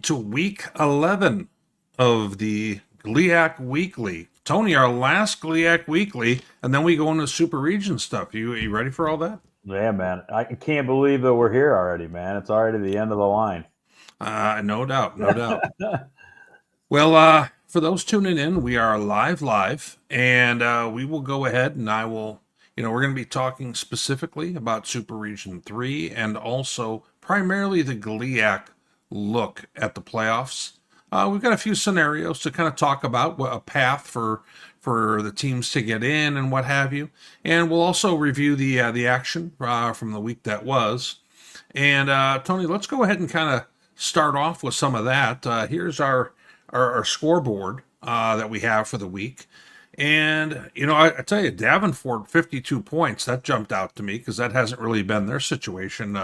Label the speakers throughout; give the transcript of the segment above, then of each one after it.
Speaker 1: to week 11 of the GLIAC Weekly. Tony, our last GLIAC Weekly, and then we go into super region stuff. You ready for all that?
Speaker 2: Yeah, man. I can't believe that we're here already, man. It's already the end of the line.
Speaker 1: No doubt, no doubt. Well, for those tuning in, we are live, and we will go ahead and I will, we're going to be talking specifically about Super Region 3 and also primarily the GLIAC look at the playoffs. We've got a few scenarios to kind of talk about, a path for the teams to get in and what have you, and we'll also review the action from the week that was. And Tony, let's go ahead and kind of start off with some of that. Here's our scoreboard that we have for the week. And, I tell you, Davenport, 52 points, that jumped out to me because that hasn't really been their situation,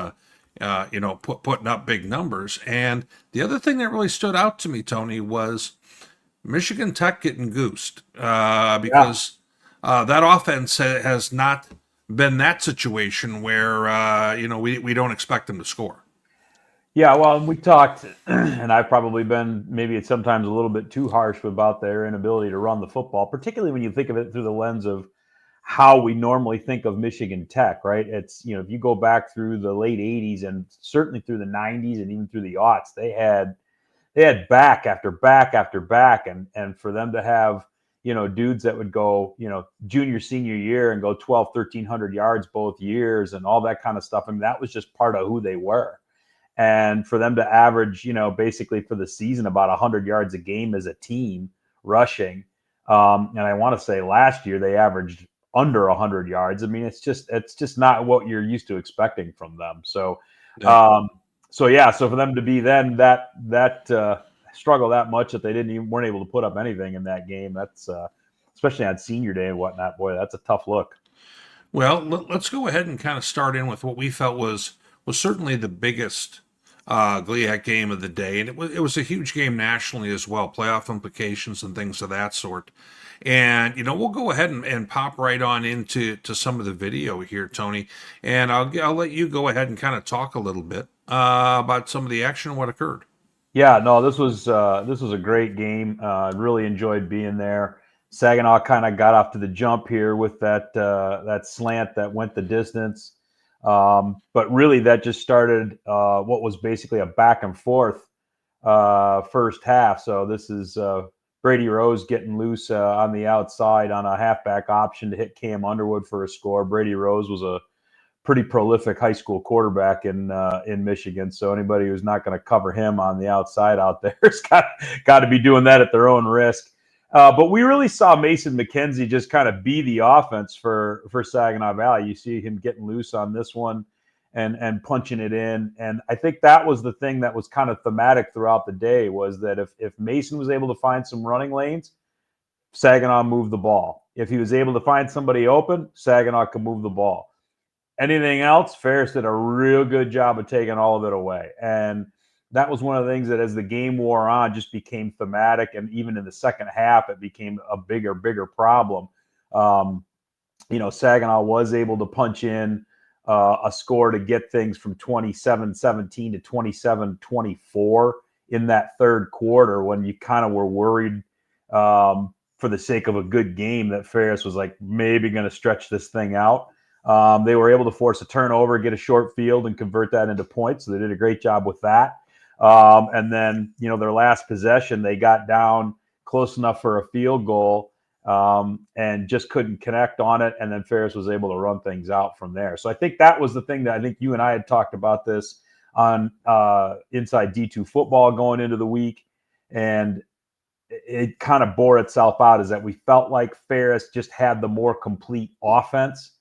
Speaker 1: putting up big numbers. And the other thing that really stood out to me, Tony, was Michigan Tech getting goosed
Speaker 2: Yeah.
Speaker 1: because that offense has not been that situation where, we don't expect them to score.
Speaker 2: Yeah, well, we talked, and I've probably been maybe it's sometimes a little bit too harsh about their inability to run the football, particularly when you think of it through the lens of how we normally think of Michigan Tech, right? It's, if you go back through the late 80s and certainly through the 90s and even through the aughts, they had back after back after back, and for them to have dudes that would go junior senior year and go 12 1300 yards both years and all that kind of stuff, I mean, that was just part of who they were. And for them to average basically for the season about 100 yards a game as a team rushing, and I want to say last year they averaged under 100 yards. I mean, it's just not what you're used to expecting from them. So
Speaker 1: Yeah.
Speaker 2: so for them to be then that struggle that much that they weren't able to put up anything in that game, that's especially on senior day and whatnot, boy, that's a tough look.
Speaker 1: Well, let's go ahead and kind of start in with what we felt was certainly the biggest GLIAC game of the day, and it was a huge game nationally as well, playoff implications and things of that sort. And we'll go ahead and pop right on into some of the video here, Tony, and I'll let you go ahead and kind of talk a little bit about some of the action and what occurred.
Speaker 2: Yeah, no, this was a great game. Really enjoyed being there. Saginaw kind of got off to the jump here with that slant that went the distance, but really that just started what was basically a back and forth first half. So this is Brady Rose getting loose on the outside on a halfback option to hit Cam Underwood for a score. Brady Rose was a pretty prolific high school quarterback in Michigan. So anybody who's not going to cover him on the outside out there has got to be doing that at their own risk. But we really saw Mason McKenzie just kind of be the offense for Saginaw Valley. You see him getting loose on this one and punching it in. And I think that was the thing that was kind of thematic throughout the day, was that if Mason was able to find some running lanes, Saginaw moved the ball. If he was able to find somebody open, Saginaw could move the ball. Anything else, Ferris did a real good job of taking all of it away. And that was one of the things that as the game wore on just became thematic. And even in the second half, it became a bigger problem. Saginaw was able to punch in a score to get things from 27-17 to 27-24 in that third quarter, when you kind of were worried for the sake of a good game that Ferris was like maybe going to stretch this thing out. They were able to force a turnover, get a short field, and convert that into points. So they did a great job with that. And then, their last possession, they got down close enough for a field goal and just couldn't connect on it. And then Ferris was able to run things out from there. So I think that was the thing that I think you and I had talked about this on Inside D2 Football going into the week. And it kind of bore itself out, is that we felt like Ferris just had the more complete offense.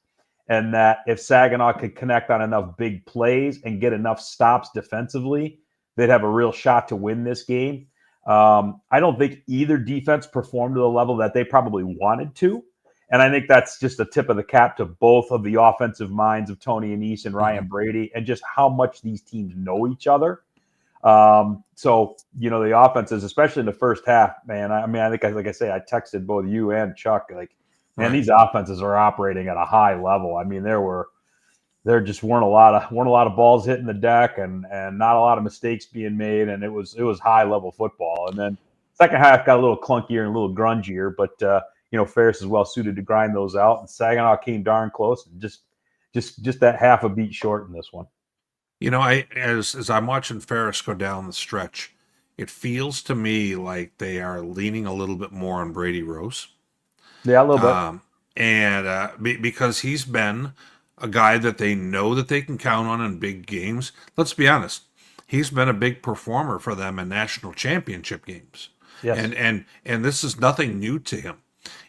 Speaker 2: And that if Saginaw could connect on enough big plays and get enough stops defensively, they'd have a real shot to win this game. I don't think either defense performed to the level that they probably wanted to. And I think that's just a tip of the cap to both of the offensive minds of Tony Anise and Ryan Brady, and just how much these teams know each other. The offenses, especially in the first half, man, I mean, I think, like I say, I texted both you and Chuck, like, man, these offenses are operating at a high level. I mean, there were there just weren't a lot of balls hitting the deck, and not a lot of mistakes being made, and it was high level football. And then second half got a little clunkier and a little grungier, but Ferris is well suited to grind those out, and Saginaw came darn close, and just that half a beat short in this one.
Speaker 1: As I'm watching Ferris go down the stretch, it feels to me like they are leaning a little bit more on Brady Rose.
Speaker 2: Yeah, a little bit.
Speaker 1: Because he's been a guy that they know that they can count on in big games. Let's be honest, he's been a big performer for them in national championship games.
Speaker 2: Yes.
Speaker 1: And this is nothing new to him.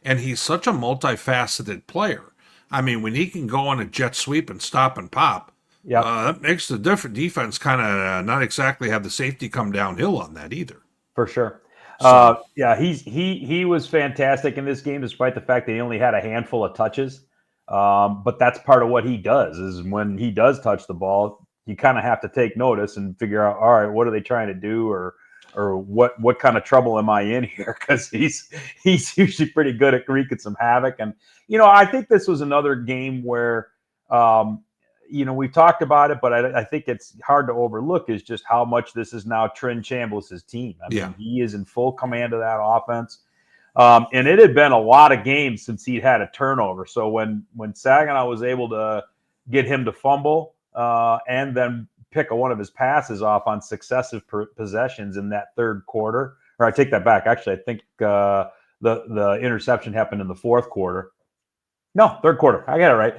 Speaker 1: And he's such a multifaceted player. I mean, when he can go on a jet sweep and stop and pop, that makes the different defense kind of not exactly have the safety come downhill on that either.
Speaker 2: For sure.
Speaker 1: So,
Speaker 2: he was fantastic in this game, despite the fact that he only had a handful of touches. But that's part of what he does, is when he does touch the ball, you kind of have to take notice and figure out, all right, what are they trying to do, or what kind of trouble am I in here? Because he's usually pretty good at wreaking some havoc. And I think this was another game where we've talked about it, but I think it's hard to overlook is just how much this is now Trent Chambliss's team. I mean, he is in full command of that offense. And it had been a lot of games since he'd had a turnover. So when Saginaw was able to get him to fumble and then pick one of his passes off on successive possessions in that third quarter, or I take that back. Actually, I think the interception happened in the fourth quarter. No, third quarter. I got it right.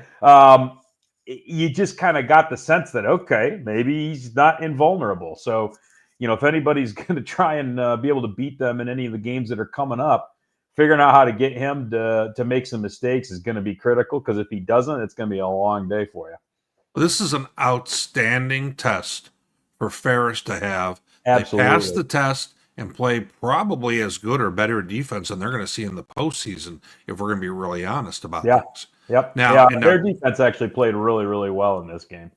Speaker 2: You just kind of got the sense that, okay, maybe he's not invulnerable. So, if anybody's going to try and be able to beat them in any of the games that are coming up, figuring out how to get him to make some mistakes is going to be critical, because if he doesn't, it's going to be a long day for you.
Speaker 1: This is an outstanding test for Ferris to have.
Speaker 2: Absolutely.
Speaker 1: They passed the test and play probably as good or better defense than they're going to see in the postseason, if we're going to be really honest about things.
Speaker 2: Yep.
Speaker 1: Now,
Speaker 2: their defense actually played really, really well in this game.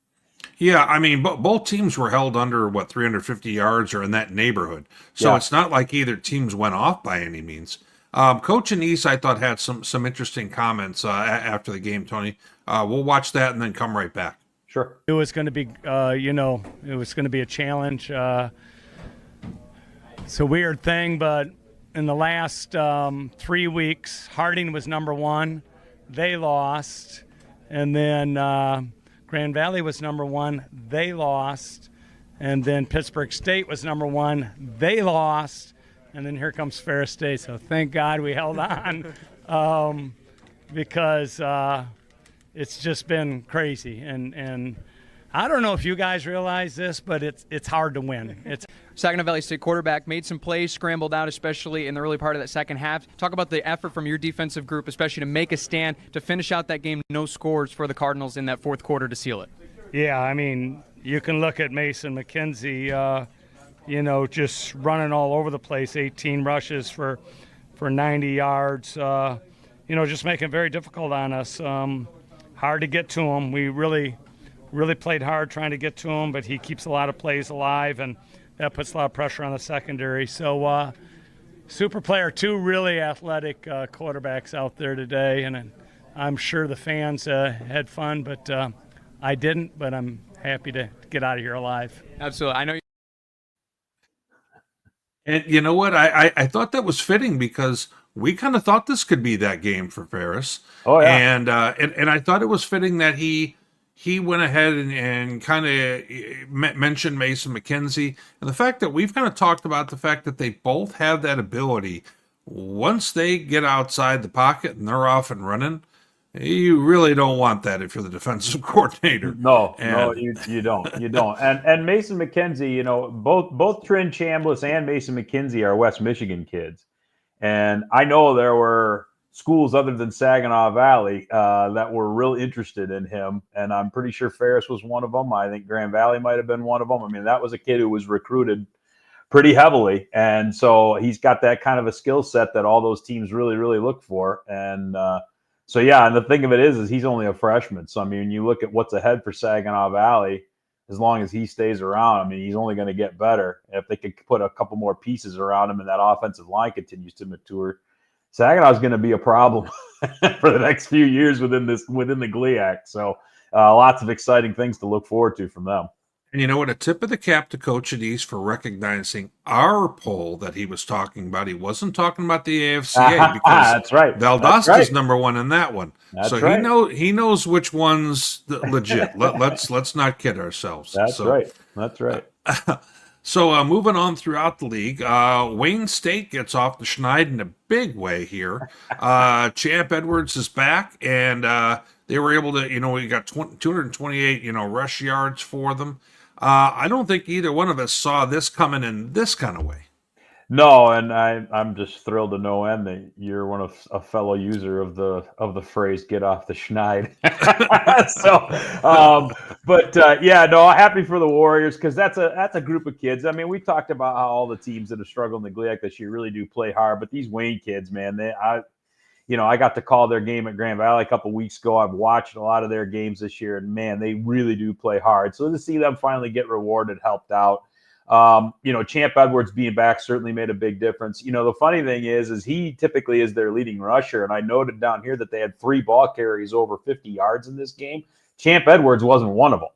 Speaker 1: Yeah, I mean, both teams were held under 350 yards or in that neighborhood. So it's not like either teams went off by any means. Coach Anise, I thought, had some interesting comments after the game, Tony. We'll watch that and then come right back.
Speaker 2: Sure.
Speaker 3: It was going to be, it was going to be a challenge. It's a weird thing, but in the last 3 weeks, Harding was number one. They lost. And then Grand Valley was number one. They lost. And then Pittsburgh State was number one. They lost. And then here comes Ferris State. So thank God we held on because it's just been crazy. And I don't know if you guys realize this, but it's hard to win.
Speaker 4: Saginaw Valley State quarterback made some plays, scrambled out, especially in the early part of that second half. Talk about the effort from your defensive group, especially to make a stand, to finish out that game, no scores for the Cardinals in that fourth quarter to seal it.
Speaker 3: Yeah, I mean, you can look at Mason McKenzie, just running all over the place, 18 rushes for 90 yards, just making it very difficult on us. Hard to get to him. We really played hard trying to get to him, but he keeps a lot of plays alive, and that puts a lot of pressure on the secondary. So super player, two really athletic quarterbacks out there today, and I'm sure the fans had fun, but I didn't, but I'm happy to get out of here alive.
Speaker 4: Absolutely. I know.
Speaker 1: And you know what? I thought that was fitting, because we kind of thought this could be that game for Ferris.
Speaker 2: Oh, yeah.
Speaker 1: And I thought it was fitting that he went ahead and kind of mentioned Mason McKenzie, and the fact that we've kind of talked about the fact that they both have that ability. Once they get outside the pocket and they're off and running, you really don't want that if you're the defensive coordinator.
Speaker 2: No, you don't. You don't. And Mason McKenzie, both Trent Chambliss and Mason McKenzie are West Michigan kids. And I know there were schools other than Saginaw Valley that were real interested in him. And I'm pretty sure Ferris was one of them. I think Grand Valley might have been one of them. I mean, that was a kid who was recruited pretty heavily. And so he's got that kind of a skill set that all those teams really, really look for. And so, yeah, and the thing of it is he's only a freshman. So, I mean, when you look at what's ahead for Saginaw Valley, as long as he stays around, I mean, he's only going to get better. If they could put a couple more pieces around him and that offensive line continues to mature, Saginaw is going to be a problem for the next few years within the GLIAC. So, lots of exciting things to look forward to from them.
Speaker 1: And you know what? A tip of the cap to Coach Adise for recognizing our poll that he was talking about. He wasn't talking about the AFCA because
Speaker 2: That's right.
Speaker 1: Valdosta's number one in that one.
Speaker 2: That's
Speaker 1: so
Speaker 2: right.
Speaker 1: he knows which one's legit. Let's not kid ourselves.
Speaker 2: That's right. That's right.
Speaker 1: So moving on throughout the league, Wayne State gets off the schneid in a big way here. Champ Edwards is back, and they were able to, we got 228, rush yards for them. I don't think either one of us saw this coming in this kind of way.
Speaker 2: No, and I'm just thrilled to no end that you're one of a fellow user of the phrase "get off the schneid." Happy for the Warriors because that's a group of kids. I mean, we talked about how all the teams that have struggled in the GLIAC this year really do play hard, but these Wayne kids, man, I got to call their game at Grand Valley a couple weeks ago. I've watched a lot of their games this year, and man, they really do play hard. So to see them finally get rewarded helped out. Champ Edwards being back certainly made a big difference. The funny thing is he typically is their leading rusher, and I noted down here that they had 3 ball carries over 50 yards in this game. Champ Edwards wasn't one of them.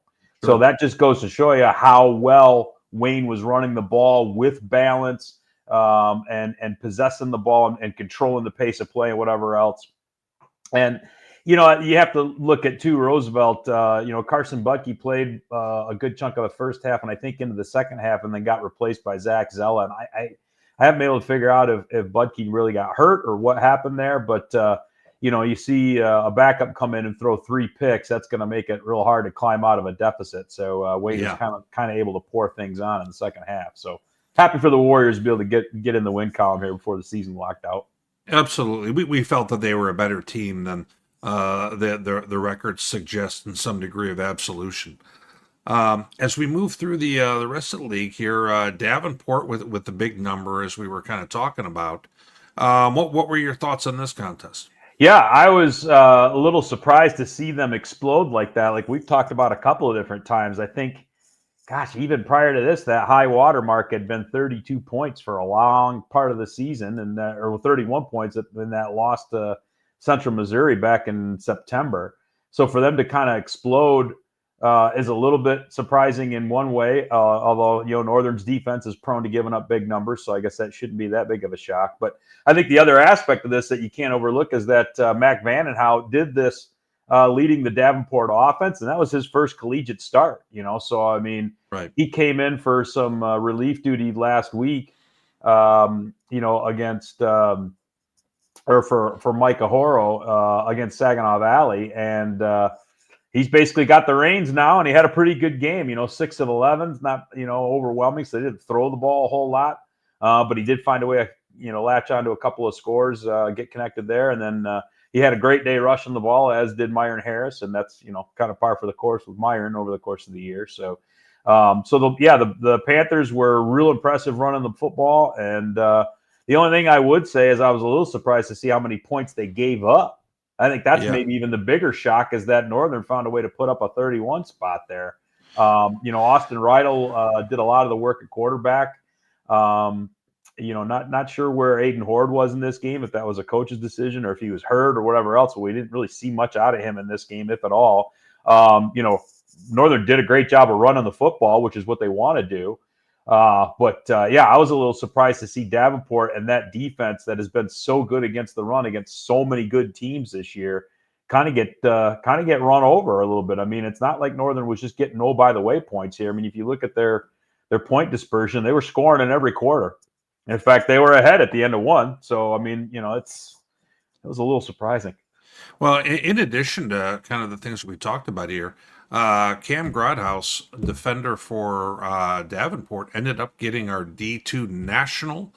Speaker 2: So that just goes to show you how well Wayne was running the ball with balance. And possessing the ball and controlling the pace of play and whatever else. And, you have to look at, too, Roosevelt. Carson Butke played a good chunk of the first half and I think into the second half and then got replaced by Zach Zella. And I haven't been able to figure out if Butke really got hurt or what happened there. But, you see a backup come in and throw 3 picks. That's going to make it real hard to climb out of a deficit. So Wayne is kind of able to pour things on in the second half. So happy for the Warriors to be able to get in the win column here before the season locked out.
Speaker 1: Absolutely. We felt that they were a better team than the records suggest in some degree of absolution. As we move through the rest of the league here, Davenport with the big number as we were kind of talking about. What were your thoughts on this contest?
Speaker 2: Yeah, I was a little surprised to see them explode like that. Like we've talked about a couple of different times. I think, gosh, even prior to this, that high water mark had been 32 points for a long part of the season, or 31 points in that loss to Central Missouri back in September. So for them to kind of explode is a little bit surprising in one way, although, Northern's defense is prone to giving up big numbers, so I guess that shouldn't be that big of a shock. But I think the other aspect of this that you can't overlook is that Mac Vandenhout did this leading the Davenport offense, and that was his first collegiate start, So, I mean, He came in for some relief duty last week, against for Micah Horo against Saginaw Valley, and he's basically got the reins now, and he had a pretty good game. 6 of 11, not overwhelming, so they didn't throw the ball a whole lot, but he did find a way to latch onto a couple of scores, get connected there, and then he had a great day rushing the ball, as did Myron Harris, and that's kind of par for the course with Myron over the course of the year. So, the Panthers were real impressive running the football, and the only thing I would say is I was a little surprised to see how many points they gave up. I think that's maybe even the bigger shock is that Northern found a way to put up a 31 spot there. Austin Rydell did a lot of the work at quarterback. Not sure where Aiden Horde was in this game, if that was a coach's decision or if he was hurt or whatever else. But we didn't really see much out of him in this game, if at all. Northern did a great job of running the football, which is what they want to do. I was a little surprised to see Davenport and that defense that has been so good against the run against so many good teams this year kind of get run over a little bit. I mean, it's not like Northern was just getting by the way points here. I mean, if you look at their point dispersion, they were scoring in every quarter. In fact, they were ahead at the end of one. So, I mean, it was a little surprising.
Speaker 1: Well, in addition to kind of the things we talked about here, Cam Grodhouse, defender for Davenport, ended up getting our D2 National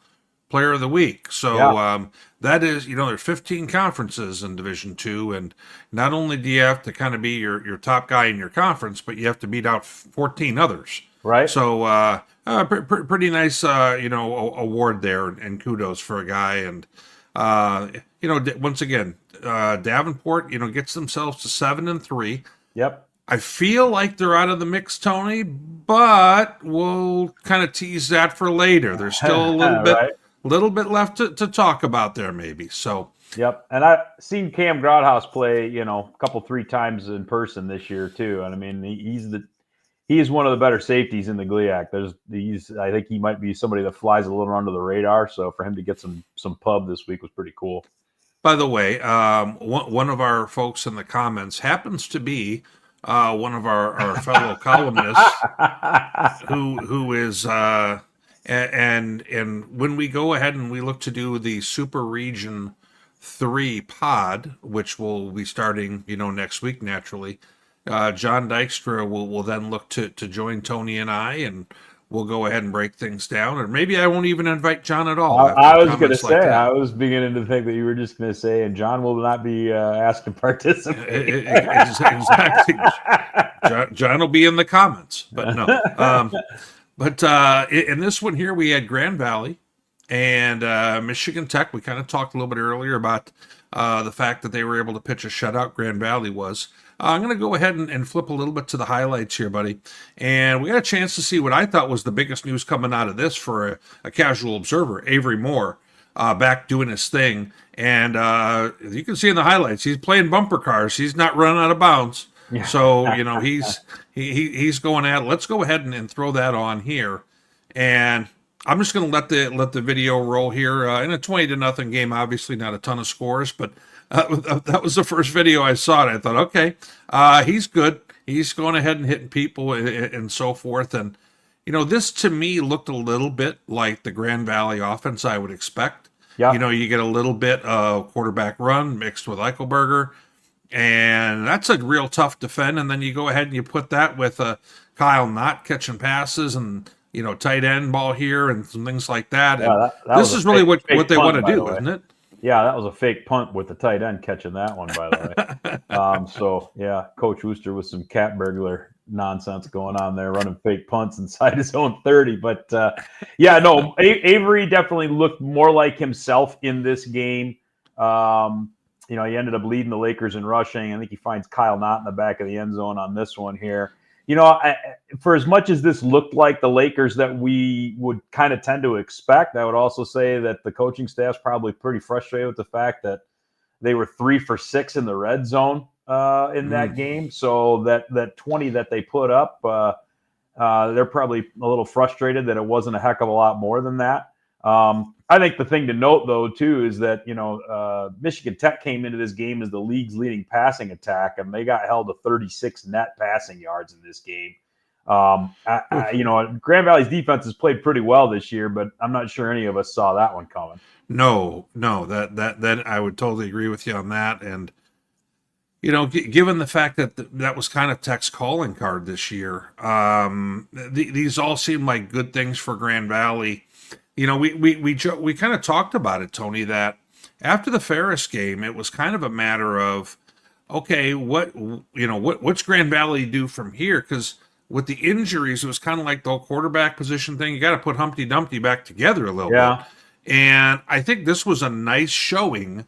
Speaker 1: Player of the Week. So that is, there's 15 conferences in Division II, and not only do you have to kind of be your top guy in your conference, but you have to beat out 14 others.
Speaker 2: Right.
Speaker 1: So pretty nice, award there, and kudos for a guy. And once again, Davenport, gets themselves to 7-3.
Speaker 2: Yep.
Speaker 1: I feel like they're out of the mix, Tony, but we'll kind of tease that for later. There's still a little bit,
Speaker 2: right.
Speaker 1: little bit left to talk about there, maybe. So,
Speaker 2: Yep. And I've seen Cam Groudhouse play, a couple, 3 times in person this year too. And I mean, he is one of the better safeties in the GLIAC. I think he might be somebody that flies a little under the radar. So for him to get some pub this week was pretty cool.
Speaker 1: By the way, one of our folks in the comments happens to be one of our fellow columnists who is and when we go ahead and we look to do the Super Region 3 pod, which will be starting next week naturally, John Dykstra will then look to join Tony and I, and we'll go ahead and break things down. Or maybe I won't even invite John at all.
Speaker 2: I was going to say, I was beginning to think that you were just going to say, and John will not be asked to participate.
Speaker 1: Exactly. John will be in the comments, but no. But in this one here, we had Grand Valley and Michigan Tech. We kind of talked a little bit earlier about the fact that they were able to pitch a shutout. Grand Valley was. I'm going to go ahead and flip a little bit to the highlights here, buddy. And we got a chance to see what I thought was the biggest news coming out of this for a casual observer, Avery Moore, back doing his thing. And you can see in the highlights, he's playing bumper cars. He's not running out of bounds. Yeah. So, he's going at it. Let's go ahead and throw that on here. And I'm just going to let the video roll here in a 20-0 game. Obviously, not a ton of scores, but that was the first video I saw. I thought, okay, he's good. He's going ahead and hitting people and so forth. And this to me looked a little bit like the Grand Valley offense I would expect. Yeah. You get a little bit of quarterback run mixed with Eichelberger, and that's a real tough defend. And then you go ahead and you put that with Kyle Knott catching passes and tight end ball here and some things like that.
Speaker 2: Yeah, that
Speaker 1: this is really what they want to do, isn't it?
Speaker 2: Yeah, that was a fake punt with the tight end catching that one, by the way. So, yeah, Coach Wooster with some cat burglar nonsense going on there, running fake punts inside his own 30. But, Avery definitely looked more like himself in this game. He ended up leading the Lakers in rushing. I think he finds Kyle Knott in the back of the end zone on this one here. For as much as this looked like the Lakers that we would kind of tend to expect, I would also say that the coaching staff's probably pretty frustrated with the fact that they were 3 for 6 in the red zone in that game. So that 20 that they put up, they're probably a little frustrated that it wasn't a heck of a lot more than that. I think the thing to note, though, too, is that, Michigan Tech came into this game as the league's leading passing attack, and they got held to 36 net passing yards in this game. Grand Valley's defense has played pretty well this year, but I'm not sure any of us saw that one coming.
Speaker 1: No, that I would totally agree with you on that. And, given the fact that that was kind of Tech's calling card this year, these all seem like good things for Grand Valley. We kind of talked about it, Tony, that after the Ferris game, it was kind of a matter of, okay, what's Grand Valley do from here? Because with the injuries, it was kind of like the whole quarterback position thing. You got to put Humpty Dumpty back together a little bit. And I think this was a nice showing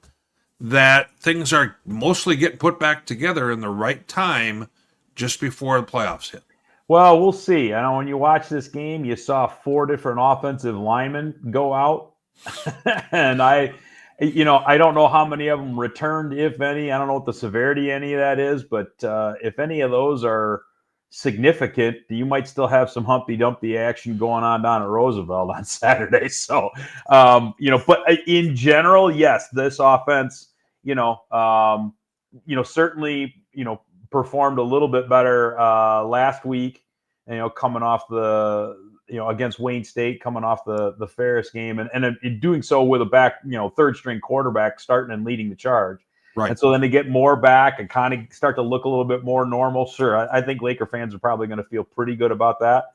Speaker 1: that things are mostly getting put back together in the right time just before the playoffs hit.
Speaker 2: Well, we'll see. I know when you watch this game, you saw 4 different offensive linemen go out. And I don't know how many of them returned, if any. I don't know what the severity of any of that is, but if any of those are significant, you might still have some Humpty Dumpty action going on down at Roosevelt on Saturday. So, but in general, yes, this offense, certainly, performed a little bit better last week, coming off against Wayne State, coming off the Ferris game, and in doing so with a back, third string quarterback starting and leading the charge. Right. And so then to get more back and kind of start to look a little bit more normal. Sure, I think Laker fans are probably going to feel pretty good about that.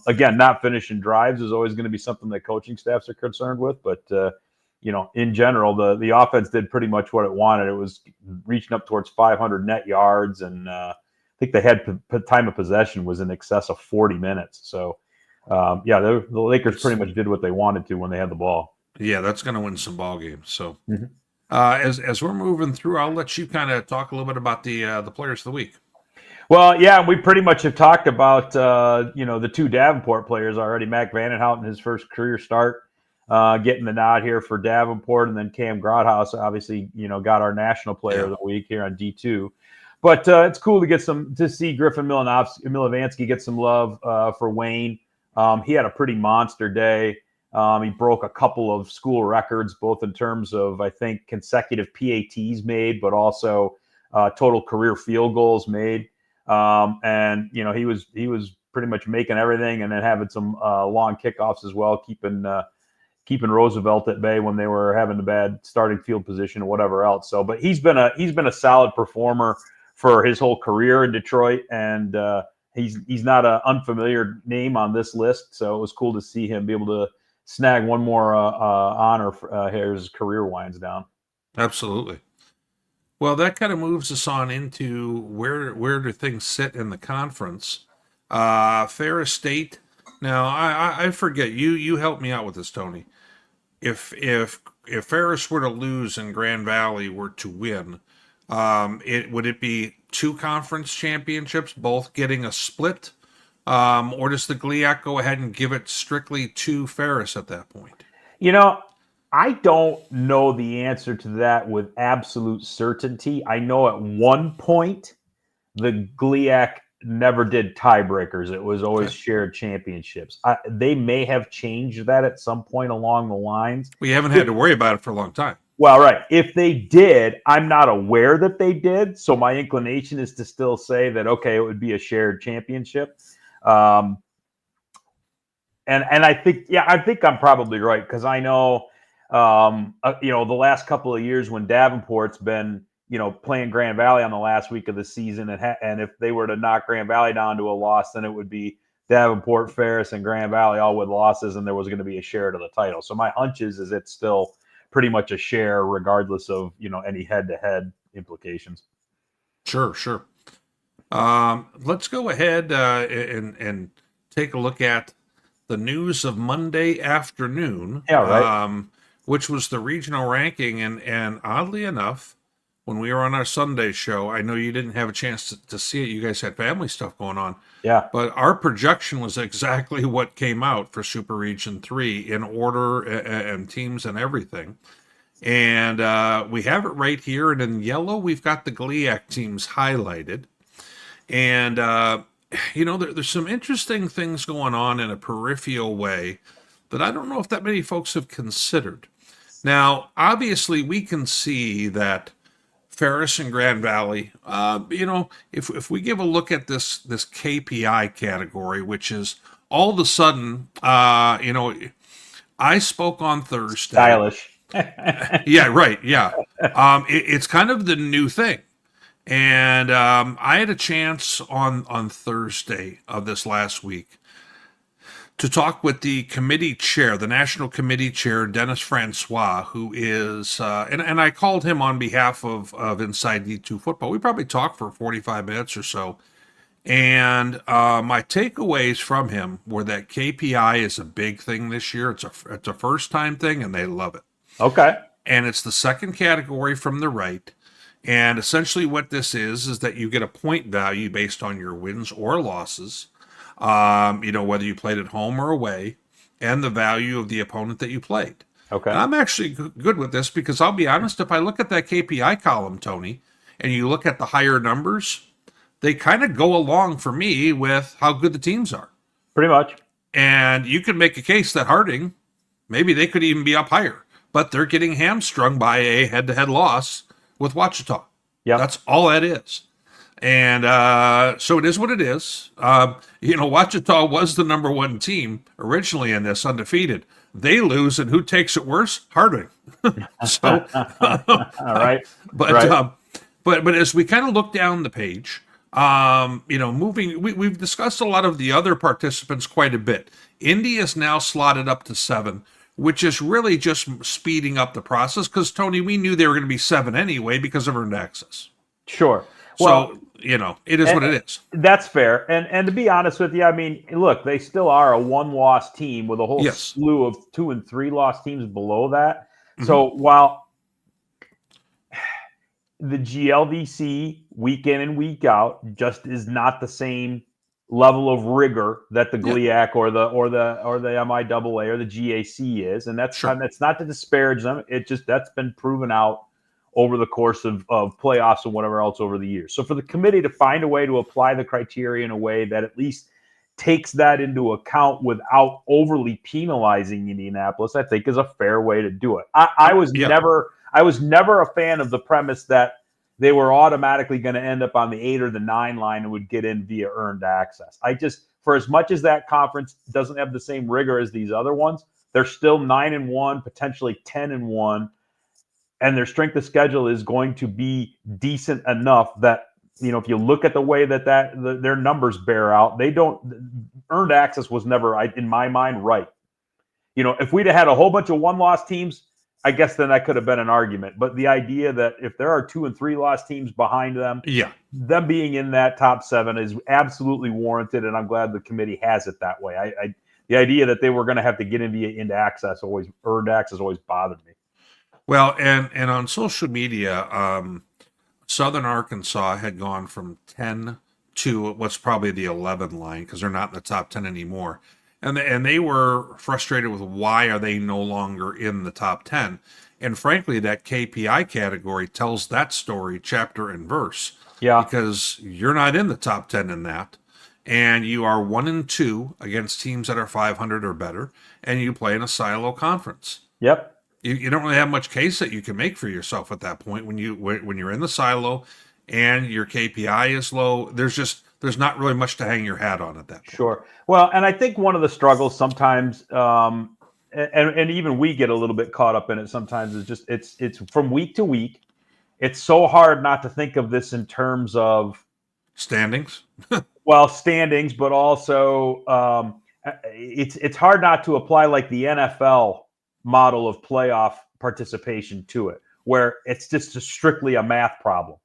Speaker 2: Again, not finishing drives is always going to be something that coaching staffs are concerned with, but in general, the offense did pretty much what it wanted. It was reaching up towards 500 net yards, and I think they had time of possession was in excess of 40 minutes. So, the Lakers pretty much did what they wanted to when they had the ball.
Speaker 1: Yeah, that's going to win some ball games. So, as we're moving through, I'll let you kind of talk a little bit about the players of the week.
Speaker 2: Well, yeah, we pretty much have talked about the 2 Davenport players already. Mac Vandenhout in his first career start. getting the nod here for Davenport, and then Cam Grothaus obviously, got our National Player of the Week here on D2. But it's cool to see Griffin Milovansky get some love for Wayne. He had a pretty monster day. He broke a couple of school records, both in terms of, I think, consecutive PATs made, but also total career field goals made. And he was pretty much making everything, and then having some long kickoffs as well, keeping Roosevelt at bay when they were having the bad starting field position or whatever else. So, but he's been a solid performer for his whole career in Detroit, and he's not an unfamiliar name on this list. So it was cool to see him be able to snag one more honor here as his career winds down.
Speaker 1: Absolutely. Well, that kind of moves us on into where do things sit in the conference. Ferris State. Now, I forget. You help me out with this, Tony. If Ferris were to lose and Grand Valley were to win, would it be 2 conference championships, both getting a split, or does the GLIAC go ahead and give it strictly to Ferris at that point?
Speaker 2: I don't know the answer to that with absolute certainty. I know at one point the GLIAC never did tiebreakers. It was always shared championships. They may have changed that at some point along the lines.
Speaker 1: We haven't had to worry about it for a long time.
Speaker 2: Well, right. If they did, I'm not aware that they did. So my inclination is to still say that, okay, it would be a shared championship. And I think I'm probably right, because I know, the last couple of years when Davenport's been, playing Grand Valley on the last week of the season, and if they were to knock Grand Valley down to a loss, then it would be Davenport, Ferris, and Grand Valley all with losses, and there was going to be a share to the title. So my hunch is it's still pretty much a share, regardless of any head-to-head implications.
Speaker 1: Sure. Let's go ahead and take a look at the news of Monday afternoon.
Speaker 2: Yeah, right.
Speaker 1: Which was the regional ranking, and oddly enough, when we were on our Sunday show, I know you didn't have a chance to see it. You guys had family stuff going on.
Speaker 2: Yeah.
Speaker 1: But our projection was exactly what came out for Super Region 3 in order and teams and everything. And we have it right here. And in yellow, we've got the GLIAC teams highlighted. And, there's some interesting things going on in a peripheral way that I don't know if that many folks have considered. Now, obviously, we can see that Ferris and Grand Valley, if we give a look at this KPI category, which is all of a sudden, I spoke on Thursday.
Speaker 2: Stylish.
Speaker 1: Yeah, right. Yeah. It's kind of the new thing. And I had a chance on Thursday of this last week to talk with the committee chair, the national committee chair, Dennis Francois, who is, and I called him on behalf of Inside D2 Football. We probably talked for 45 minutes or so. And my takeaways from him were that KPI is a big thing this year. It's a first-time thing, and they love it.
Speaker 2: Okay.
Speaker 1: And it's the second category from the right. And essentially what this is that you get a point value based on your wins or losses, whether you played at home or away, and the value of the opponent that you played.
Speaker 2: Okay.
Speaker 1: And I'm actually good with this because I'll be honest, if I look at that KPI column, Tony, and you look at the higher numbers, they kind of go along for me with how good the teams are.
Speaker 2: Pretty much.
Speaker 1: And you could make a case that Harding, maybe they could even be up higher, but they're getting hamstrung by a head-to-head loss with Ouachita.
Speaker 2: Yeah.
Speaker 1: That's all that is. And so it is what it is. Ouachita was the number one team originally in this, undefeated. They lose, and who takes it worse? Harding. So,
Speaker 2: all right.
Speaker 1: But
Speaker 2: right.
Speaker 1: But as we kind of look down the page, we've discussed a lot of the other participants quite a bit. Indy is now slotted up to 7, which is really just speeding up the process because, Tony, we knew they were going to be 7 anyway because of earned access.
Speaker 2: Sure.
Speaker 1: Well, it is what it is.
Speaker 2: That's fair. And to be honest with you, I mean, look, they still are a 1-loss team with a whole slew of 2 and 3 loss teams below that. Mm-hmm. So while the GLVC week in and week out just is not the same level of rigor that the
Speaker 1: Yeah.
Speaker 2: GLIAC or the MIAA or the GAC is, and that's not to disparage them. It just that's been proven out over the course of playoffs and whatever else over the years. So for the committee to find a way to apply the criteria in a way that at least takes that into account without overly penalizing Indianapolis, I think is a fair way to do it. I was never a fan of the premise that they were automatically going to end up on the 8 or the 9 line and would get in via earned access. For as much as that conference doesn't have the same rigor as these other ones, they're still 9-1, potentially 10-1, and their strength of schedule is going to be decent enough that, if you look at the way that their numbers bear out, earned access was never, in my mind, right. If we'd have had a whole bunch of 1-loss teams, I guess then that could have been an argument. But the idea that if there are 2- and 3-loss teams behind them, them being in that top 7 is absolutely warranted, and I'm glad the committee has it that way. The idea that they were going to have to get into access earned access always bothered me.
Speaker 1: Well, and on social media, Southern Arkansas had gone from 10 to what's probably the 11 line because they're not in the top 10 anymore. And they were frustrated with why are they no longer in the top 10. And frankly, that KPI category tells that story chapter and verse. Yeah. Because you're not in the top 10 in that. And you are 1-2 against teams that are 500 or better. And you play in a silo conference.
Speaker 2: Yep.
Speaker 1: You don't really have much case that you can make for yourself at that point when you're in the silo and your KPI is low. There's not really much to hang your hat on at that point.
Speaker 2: Sure. Well, and I think one of the struggles sometimes, and even we get a little bit caught up in it sometimes, is just it's from week to week. It's so hard not to think of this in terms of
Speaker 1: standings.
Speaker 2: Well, standings, but also it's hard not to apply like the NFL model of playoff participation to it, where it's just strictly a math problem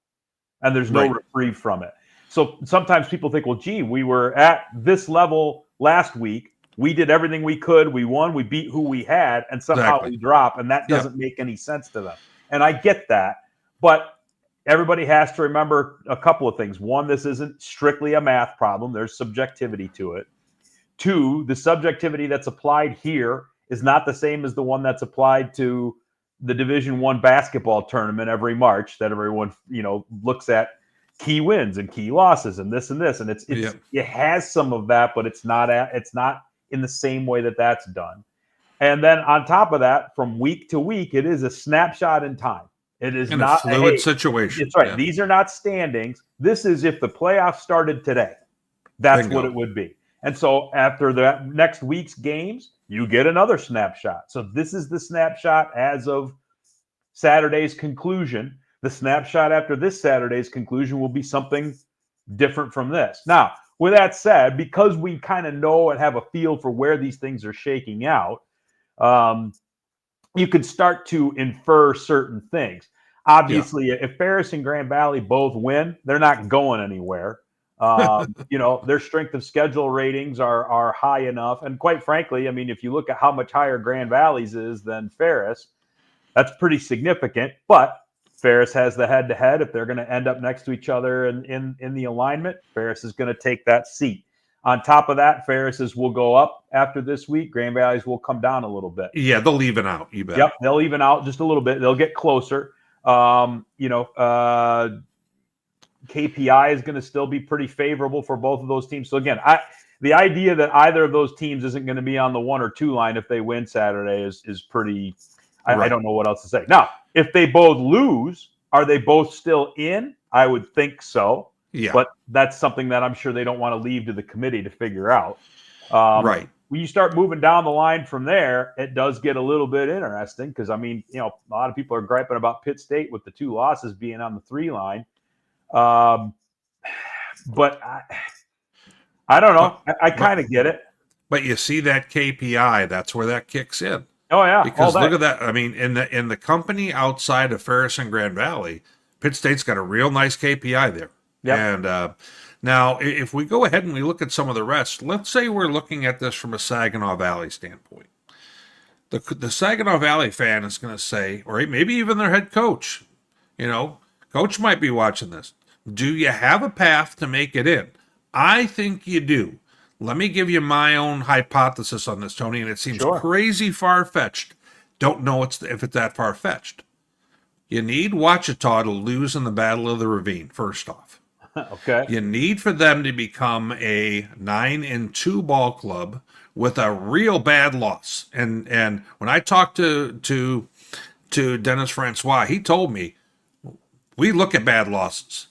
Speaker 2: and there's no reprieve from it. So sometimes people think, well, gee, we were at this level last week. We did everything we could. We won. We beat who we had, and somehow we drop, and that doesn't make any sense to them. And I get that, but everybody has to remember a couple of things. One, this isn't strictly a math problem. There's subjectivity to it. 2, the subjectivity that's applied here is not the same as the one that's applied to the Division I basketball tournament every March that everyone, looks at key wins and key losses and this, and it has some of that, but it's not in the same way that that's done. And then on top of that, from week to week, it is a snapshot in time. It is not
Speaker 1: a fluid situation.
Speaker 2: It's right. Yeah. These are not standings. This is if the playoffs started today. That's what it would be. And so after the next week's games, you get another snapshot. So this is the snapshot as of Saturday's conclusion. The snapshot after this Saturday's conclusion will be something different from this. Now, with that said, because we kind of know and have a feel for where these things are shaking out, you could start to infer certain things. Obviously, if Ferris and Grand Valley both win, they're not going anywhere. Their strength of schedule ratings are high enough. And quite frankly, I mean, if you look at how much higher Grand Valley's is than Ferris, that's pretty significant. But Ferris has the head-to-head. If they're going to end up next to each other in the alignment, Ferris is going to take that seat. On top of that, Ferris's will go up after this week. Grand Valley's will come down a little bit.
Speaker 1: Yeah, they'll even out. You bet.
Speaker 2: Yep, they'll even out just a little bit. They'll get closer. KPI is going to still be pretty favorable for both of those teams. So again, the idea that either of those teams isn't going to be on the 1 or 2 line if they win Saturday is pretty. I don't know what else to say. Now, if they both lose, are they both still in? I would think so.
Speaker 1: Yeah.
Speaker 2: But that's something that I'm sure they don't want to leave to the committee to figure out.
Speaker 1: Right.
Speaker 2: When you start moving down the line from there, it does get a little bit interesting because, I mean, a lot of people are griping about Pitt State with the 2 losses being on the 3 line. But I don't know. I kind of get it.
Speaker 1: But you see that KPI, that's where that kicks in.
Speaker 2: Oh, yeah.
Speaker 1: Because look at that. I mean, in the company outside of Ferris and Grand Valley, Pitt State's got a real nice KPI there. Yep. And now, if we go ahead and we look at some of the rest, let's say we're looking at this from a Saginaw Valley standpoint. The Saginaw Valley fan is going to say, or maybe even their head coach, coach might be watching this. Do you have a path to make it in? I think you do. Let me give you my own hypothesis on this, Tony, and it seems
Speaker 2: Sure.
Speaker 1: crazy far-fetched. Don't know if it's that far-fetched. You need Ouachita to lose in the Battle of the Ravine, first off.
Speaker 2: Okay.
Speaker 1: You need for them to become a 9-2 ball club with a real bad loss. And when I talked to Dennis Francois, he told me we look at bad losses.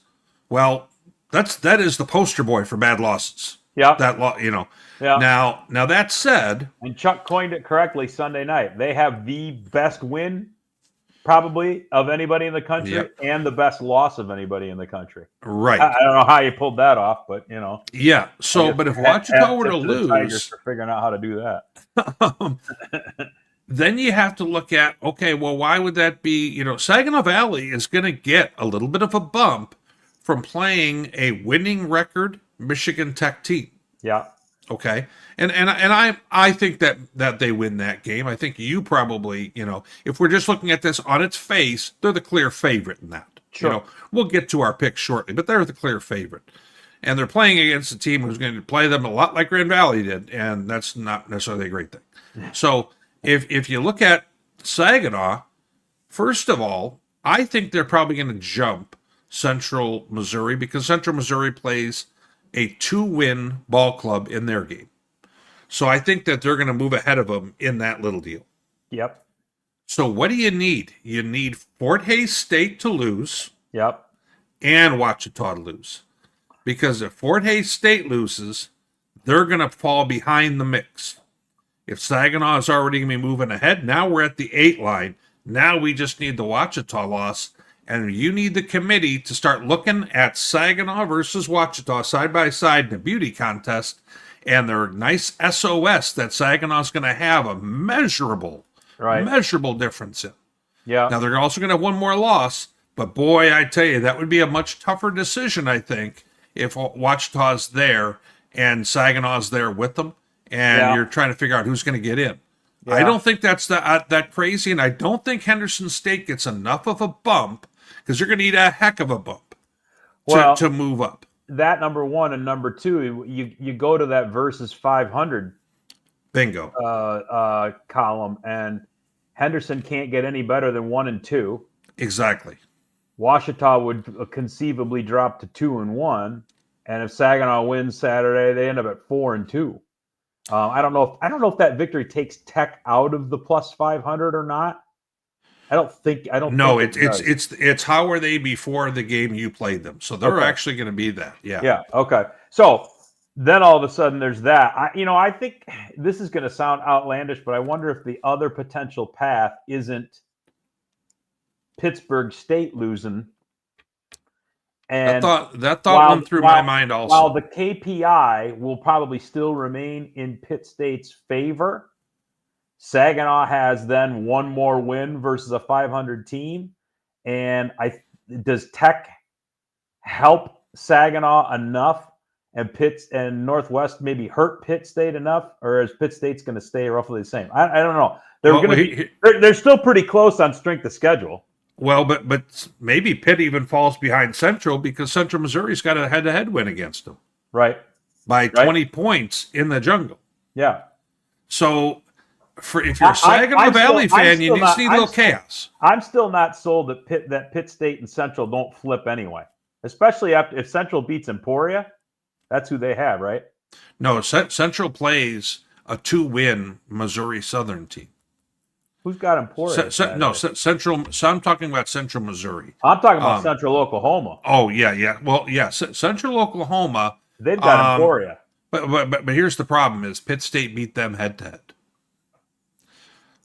Speaker 1: Well, that is the poster boy for bad losses.
Speaker 2: Yeah. Yeah.
Speaker 1: Now that said,
Speaker 2: And Chuck coined it correctly Sunday night. They have the best win probably of anybody in the country,
Speaker 1: Yep.
Speaker 2: and the best loss of anybody in the country.
Speaker 1: right?
Speaker 2: I don't know how you pulled that off, but
Speaker 1: Yeah. So, but if Ouachita were to
Speaker 2: the Tigers
Speaker 1: lose,
Speaker 2: for figuring out how to do that.
Speaker 1: then you have to look at, okay, well, why would that be? Saginaw Valley is going to get a little bit of a bump from playing a winning record Michigan Tech team.
Speaker 2: Yeah.
Speaker 1: Okay. And I think that they win that game. I think you probably, if we're just looking at this on its face, they're the clear favorite in that.
Speaker 2: Sure.
Speaker 1: We'll get to our picks shortly, but they're the clear favorite. And they're playing against a team who's going to play them a lot like Grand Valley did, and that's not necessarily a great thing. So if you look at Saginaw, first of all, I think they're probably going to jump Central Missouri because Central Missouri plays a 2-win ball club in their game. So I think that they're going to move ahead of them in that little deal.
Speaker 2: Yep.
Speaker 1: So what do you need? You need Fort Hays State to lose
Speaker 2: Yep.
Speaker 1: and Ouachita to lose. Because if Fort Hays State loses, they're going to fall behind the mix. If Saginaw is already going to be moving ahead, now we're at the 8 line. Now we just need the Ouachita loss. And you need the committee to start looking at Saginaw versus Ouachita side by side in a beauty contest. And their nice SOS that Saginaw's going to have a measurable difference in.
Speaker 2: Yeah.
Speaker 1: Now, they're also going to have one more loss. But boy, I tell you, that would be a much tougher decision, I think, if Ouachita's there and Saginaw's there with them. And you're trying to figure out who's going to get in. Yeah. I don't think that's that crazy. And I don't think Henderson State gets enough of a bump because you're going to need a heck of a bump to move up.
Speaker 2: That number one, and number two, you go to that versus 500
Speaker 1: bingo
Speaker 2: column, and Henderson can't get any better than 1 and 2.
Speaker 1: Exactly.
Speaker 2: Ouachita would conceivably drop to 2 and 1, and if Saginaw wins Saturday, they end up at 4 and 2. I don't know if that victory takes Tech out of the plus 500 or not. I don't think it's how
Speaker 1: are they before the game you played them. So they're actually going to be that. Yeah.
Speaker 2: Yeah. Okay. So then all of a sudden there's that. I think this is going to sound outlandish, but I wonder if the other potential path isn't Pittsburgh State losing. And
Speaker 1: that thought went through my mind also.
Speaker 2: While the KPI will probably still remain in Pitt State's favor, Saginaw has then one more win versus a 500 team. And does Tech help Saginaw enough, and Pitt and Northwest maybe hurt Pitt State enough, or is Pitt State's going to stay roughly the same? I don't know. They're still pretty close on strength of schedule.
Speaker 1: Well, but maybe Pitt even falls behind Central because Central Missouri's got a head-to-head win against them.
Speaker 2: Right.
Speaker 1: By 20 points in the jungle.
Speaker 2: Yeah.
Speaker 1: So if you're a Saginaw Valley fan, you just need a little chaos.
Speaker 2: I'm still not sold that Pitt State and Central don't flip anyway, especially if Central beats Emporia. That's who they have, right?
Speaker 1: No, Central plays a 2-win Missouri Southern team.
Speaker 2: Who's got Emporia?
Speaker 1: Central. So I'm talking about Central Missouri.
Speaker 2: I'm talking about Central Oklahoma.
Speaker 1: Oh yeah. Well, yeah, Central Oklahoma.
Speaker 2: They've got Emporia.
Speaker 1: But here's the problem: is Pitt State beat them head to head.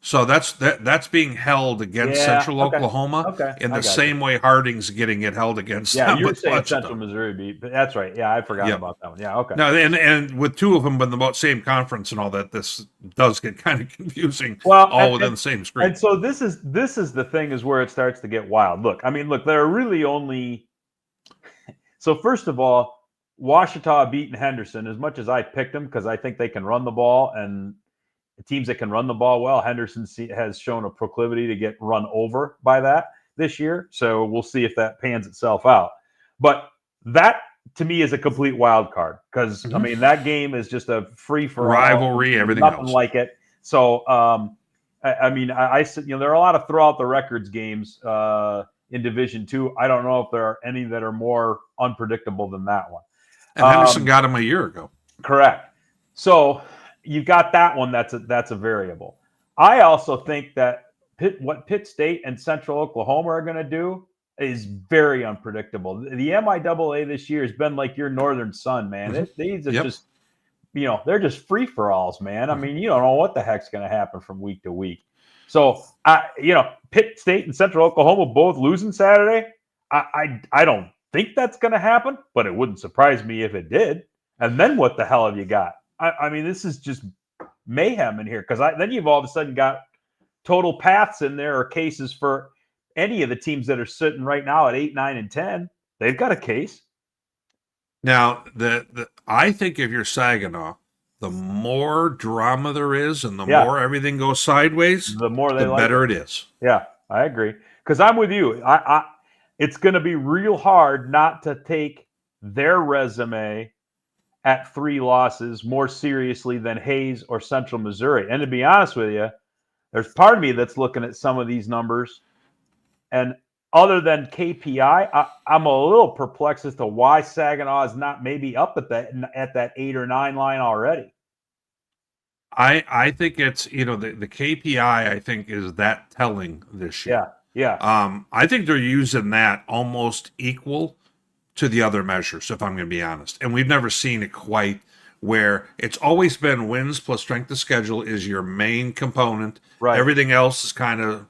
Speaker 1: So that's being held against Central Oklahoma in the same way Harding's getting it held against them.
Speaker 2: Yeah, you were saying Central Missouri beat, but that's right. Yeah, I forgot about that one. Yeah, okay.
Speaker 1: No, and with two of them in the same conference and all that, this does get kind of confusing. Within the same screen.
Speaker 2: And so this is the thing is where it starts to get wild. Look, there are really only. So first of all, Ouachita beating Henderson. As much as I picked them because I think they can run the ball, and teams that can run the ball well, Henderson has shown a proclivity to get run over by that this year. So we'll see if that pans itself out. But that to me is a complete wild card because I mean that game is just a free for all
Speaker 1: rivalry, everything
Speaker 2: nothing
Speaker 1: else
Speaker 2: like it. So I mean I there are a lot of throw out the records games in Division II. I don't know if there are any that are more unpredictable than that one.
Speaker 1: and Henderson got him a year ago.
Speaker 2: Correct. So you've got that one. That's a variable. I also think that what Pitt State and Central Oklahoma are going to do is very unpredictable. The MIAA this year has been like your northern sun, man. These are just, they're just free for alls, man. I mean, you don't know what the heck's going to happen from week to week. So, Pitt State and Central Oklahoma both losing Saturday. I don't think that's going to happen, but it wouldn't surprise me if it did. And then what the hell have you got? I mean, this is just mayhem in here because then you've all of a sudden got total paths in there or cases for any of the teams that are sitting right now at 8, 9, and 10. They've got a case.
Speaker 1: Now, I think if you're Saginaw, the more drama there is and the more everything goes sideways, the better it is.
Speaker 2: Yeah, I agree. Because I'm with you. It's going to be real hard not to take their resume at 3 losses more seriously than Hayes or Central Missouri. And to be honest with you, there's part of me that's looking at some of these numbers, and other than KPI, I'm a little perplexed as to why Saginaw is not maybe up at that 8 or 9 line already.
Speaker 1: I think it's the KPI I think is that telling this year.
Speaker 2: Yeah.
Speaker 1: I think they're using that almost equal to the other measures, if I'm going to be honest. And we've never seen it quite where it's always been wins plus strength of schedule is your main component.
Speaker 2: Right.
Speaker 1: Everything else is kind of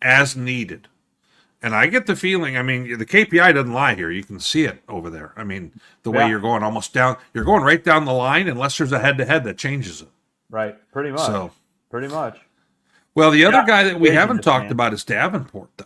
Speaker 1: as needed. And I get the feeling, I mean, the KPI doesn't lie here. You can see it over there. I mean, the way you're going almost down, you're going right down the line unless there's a head-to-head that changes it.
Speaker 2: Right. Pretty much.
Speaker 1: So,
Speaker 2: pretty much.
Speaker 1: Well, the other guy that we haven't talked about is Davenport, though.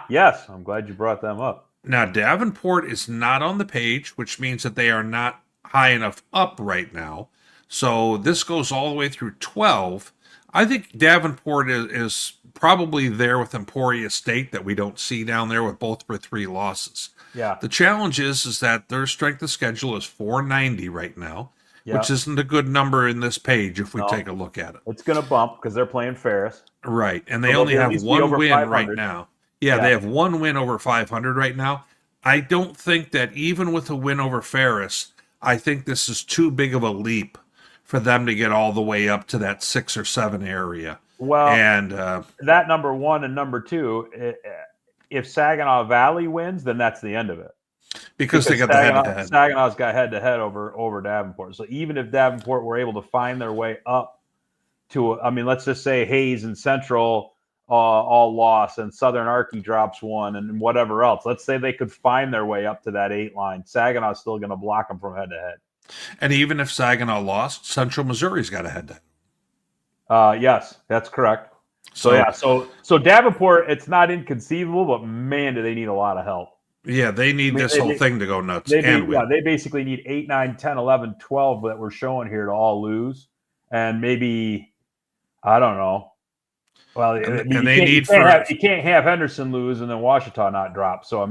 Speaker 2: Yes. I'm glad you brought them up.
Speaker 1: Now, Davenport is not on the page, which means that they are not high enough up right now. So this goes all the way through 12. I think Davenport is probably there with Emporia State that we don't see down there with both for 3 losses.
Speaker 2: Yeah.
Speaker 1: The challenge is that their strength of schedule is 490 right now, which isn't a good number in this page if we take a look at it.
Speaker 2: It's going to bump because they're playing Ferris.
Speaker 1: Right, and they only have 1 win right now. Yeah, they have 1 win over 500 right now. I don't think that even with a win over Ferris, I think this is too big of a leap for them to get all the way up to that 6 or 7 area.
Speaker 2: Well,
Speaker 1: and
Speaker 2: that number 1 and number 2, if Saginaw Valley wins, then that's the end of it.
Speaker 1: Because they got the head-to-head.
Speaker 2: Saginaw's got head-to-head over Davenport. So even if Davenport were able to find their way up to, let's just say Hayes and Central all lost and Southern Arky drops 1 and whatever else. Let's say they could find their way up to that 8 line. Saginaw's still going to block them from head-to-head.
Speaker 1: And even if Saginaw lost, Central Missouri's got a head-to-head.
Speaker 2: Yes, that's correct. So Davenport, it's not inconceivable, but man, do they need a lot of help.
Speaker 1: Yeah, they need this whole thing to go nuts.
Speaker 2: They basically need 8, 9, 10, 11, 12 that we're showing here to all lose. And maybe, I don't know. Well, you can't have Henderson lose and then Washita not drop. So,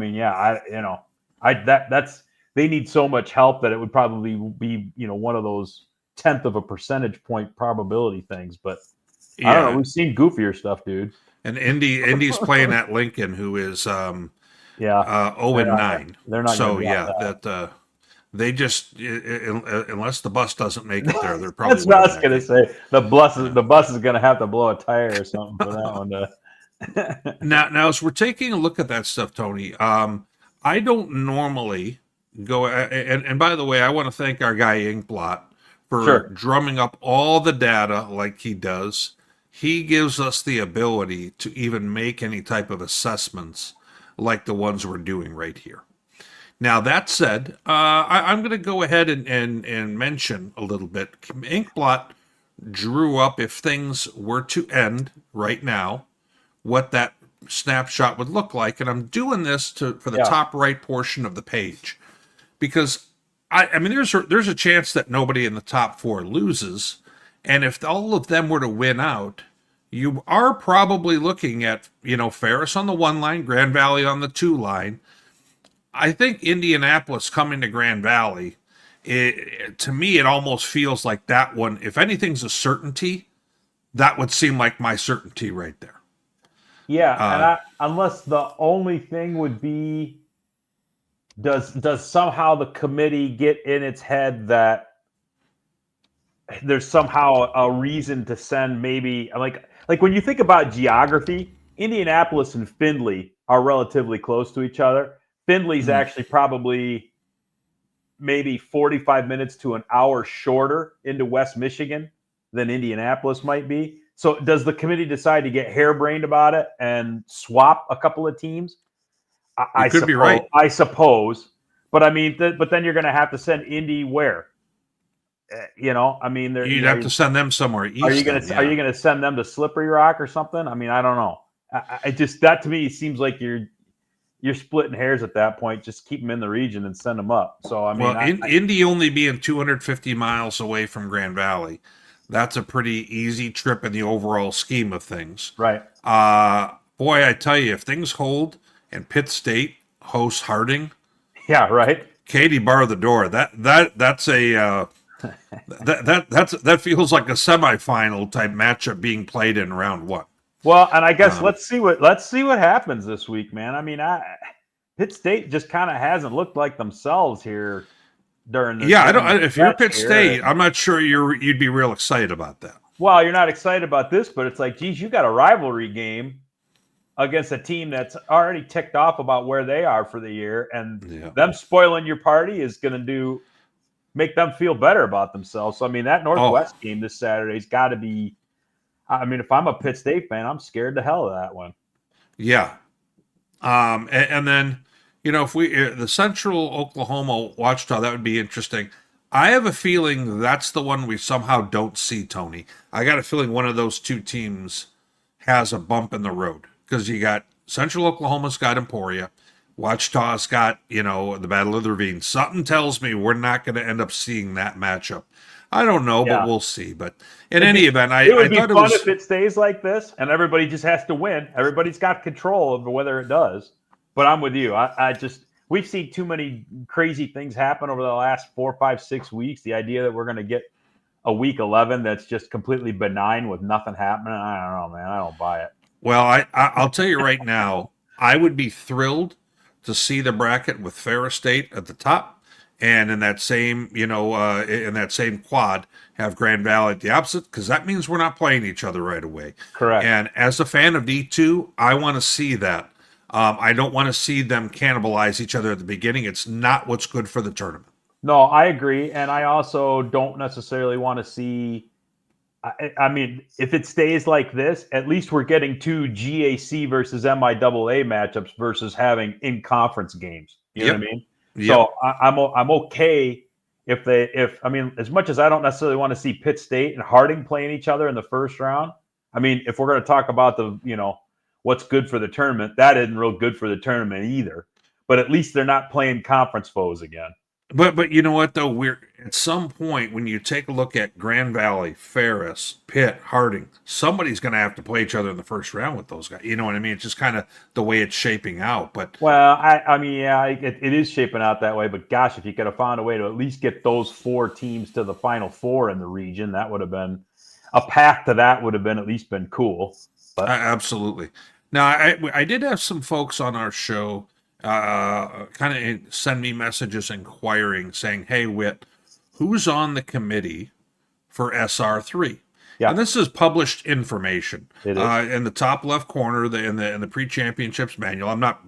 Speaker 2: they need so much help that it would probably be, one of those 1/10 of a percentage point probability things. But I don't know. We've seen goofier stuff, dude.
Speaker 1: And Indy's playing at Lincoln, who is 0-9.
Speaker 2: They're not.
Speaker 1: So that they just unless the bus doesn't make it there, they're probably.
Speaker 2: That's what I was going to say. The bus is going to have to blow a tire or something for that one.
Speaker 1: Now, as we're taking a look at that stuff, Tony, I don't normally go. And by the way, I want to thank our guy Inkblot for drumming up all the data like he does. He gives us the ability to even make any type of assessments like the ones we're doing right here. Now, that said, I'm going to go ahead and mention a little bit. Inkblot drew up, if things were to end right now, what that snapshot would look like. And I'm doing this for the top right portion of the page. Because, there's a chance that nobody in the top 4 loses. And if all of them were to win out, you are probably looking at, Ferris on the 1 line, Grand Valley on the 2 line. I think Indianapolis coming to Grand Valley, to me, it almost feels like that one. If anything's a certainty, that would seem like my certainty right there.
Speaker 2: Yeah, and unless the only thing would be, does somehow the committee get in its head that there's somehow a reason to send maybe like when you think about geography, Indianapolis and Findlay are relatively close to each other. Findlay's actually probably maybe 45 minutes to an hour shorter into West Michigan than Indianapolis might be. So does the committee decide to get harebrained about it and swap a couple of teams? I
Speaker 1: could be right.
Speaker 2: I suppose. But I mean, but then you're going to have to send Indy where? I mean,
Speaker 1: You'd have to send them somewhere east.
Speaker 2: Are you going to send them to Slippery Rock or something? I mean, I don't know. I just, that to me seems like you're splitting hairs at that point. Just keep them in the region and send them up. So I mean,
Speaker 1: Indy only being 250 miles away from Grand Valley, that's a pretty easy trip in the overall scheme of things.
Speaker 2: Right.
Speaker 1: Boy, I tell you, if things hold and Pitt State hosts Harding,
Speaker 2: yeah, right.
Speaker 1: Katie, bar the door. That's a that feels like a semifinal type matchup being played in round one.
Speaker 2: Well, and I guess let's see what happens this week, man. I mean, Pitt State just kind of hasn't looked like themselves here during this.
Speaker 1: Yeah, I don't. If you're Pitt State, I'm not sure you'd be real excited about that.
Speaker 2: Well, you're not excited about this, but it's like, geez, you got a rivalry game against a team that's already ticked off about where they are for the year, and them spoiling your party is going to make them feel better about themselves. So, I mean, that Northwest game this Saturday's got to be. I mean, if I'm a Pitt State fan, I'm scared to hell of that one.
Speaker 1: Yeah, and then if the Central Oklahoma Watchdog, that would be interesting. I have a feeling that's the one we somehow don't see, Tony. I got a feeling one of those two teams has a bump in the road because you got Central Oklahoma's got Emporia, Watchdog's got the Battle of the Ravine. Something tells me we're not going to end up seeing that matchup. I don't know, but we'll see. But in any event,
Speaker 2: it would be fun if it stays like this and everybody just has to win. Everybody's got control over whether it does. But I'm with you. We've seen too many crazy things happen over the last 4, 5, 6 weeks. The idea that we're going to get a week 11 that's just completely benign with nothing happening, I don't know, man. I don't buy it.
Speaker 1: Well, I'll tell you right now, I would be thrilled to see the bracket with Ferris State at the top, and in that same quad have Grand Valley at the opposite, because that means we're not playing each other right away.
Speaker 2: Correct.
Speaker 1: And as a fan of D2, I want to see that. I don't want to see them cannibalize each other at the beginning. It's not what's good for the tournament.
Speaker 2: No, I agree. And I also don't necessarily want to see, I mean, if it stays like this, at least we're getting 2 GAC versus MIAA matchups versus having in-conference games. You know what I mean? Yep. So I'm okay if as much as I don't necessarily want to see Pitt State and Harding playing each other in the first round. I mean, if we're going to talk about what's good for the tournament, that isn't real good for the tournament either. But at least they're not playing conference foes again.
Speaker 1: But you know what, though? We're at some point when you take a look at Grand Valley, Ferris, Pitt, Harding, somebody's going to have to play each other in the first round with those guys. You know what I mean? It's just kind of the way it's shaping out. But
Speaker 2: it is shaping out that way. But gosh, if you could have found a way to at least get those 4 teams to the Final Four in the region, that would have been a path to that. Would have been at least been cool. But
Speaker 1: absolutely. Now, I did have some folks on our show kind of send me messages inquiring, saying, "Hey, Witt, who's on the committee for SR3?" Yeah. And this is published information. It is. In the top left corner, in the pre-championships manual. I'm not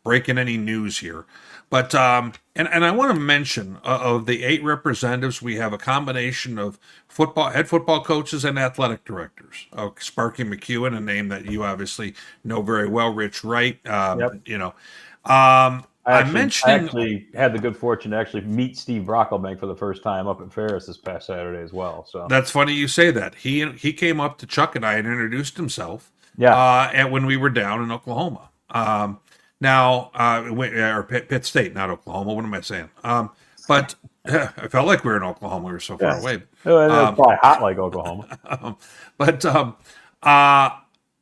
Speaker 1: breaking any news here, but and I want to mention of the 8 representatives, we have a combination of head football coaches and athletic directors. Sparky McEwen, a name that you obviously know very well. Rich Wright,
Speaker 2: yep. I actually had the good fortune to actually meet Steve Brocklebank for the first time up at Ferris this past Saturday as well. So
Speaker 1: that's funny you say that. He came up to Chuck and I and introduced himself.
Speaker 2: Yeah.
Speaker 1: And when we were down in Oklahoma. Or Pitt State, not Oklahoma. What am I saying? But I felt like we were in Oklahoma. We were so far away.
Speaker 2: It was probably hot like Oklahoma.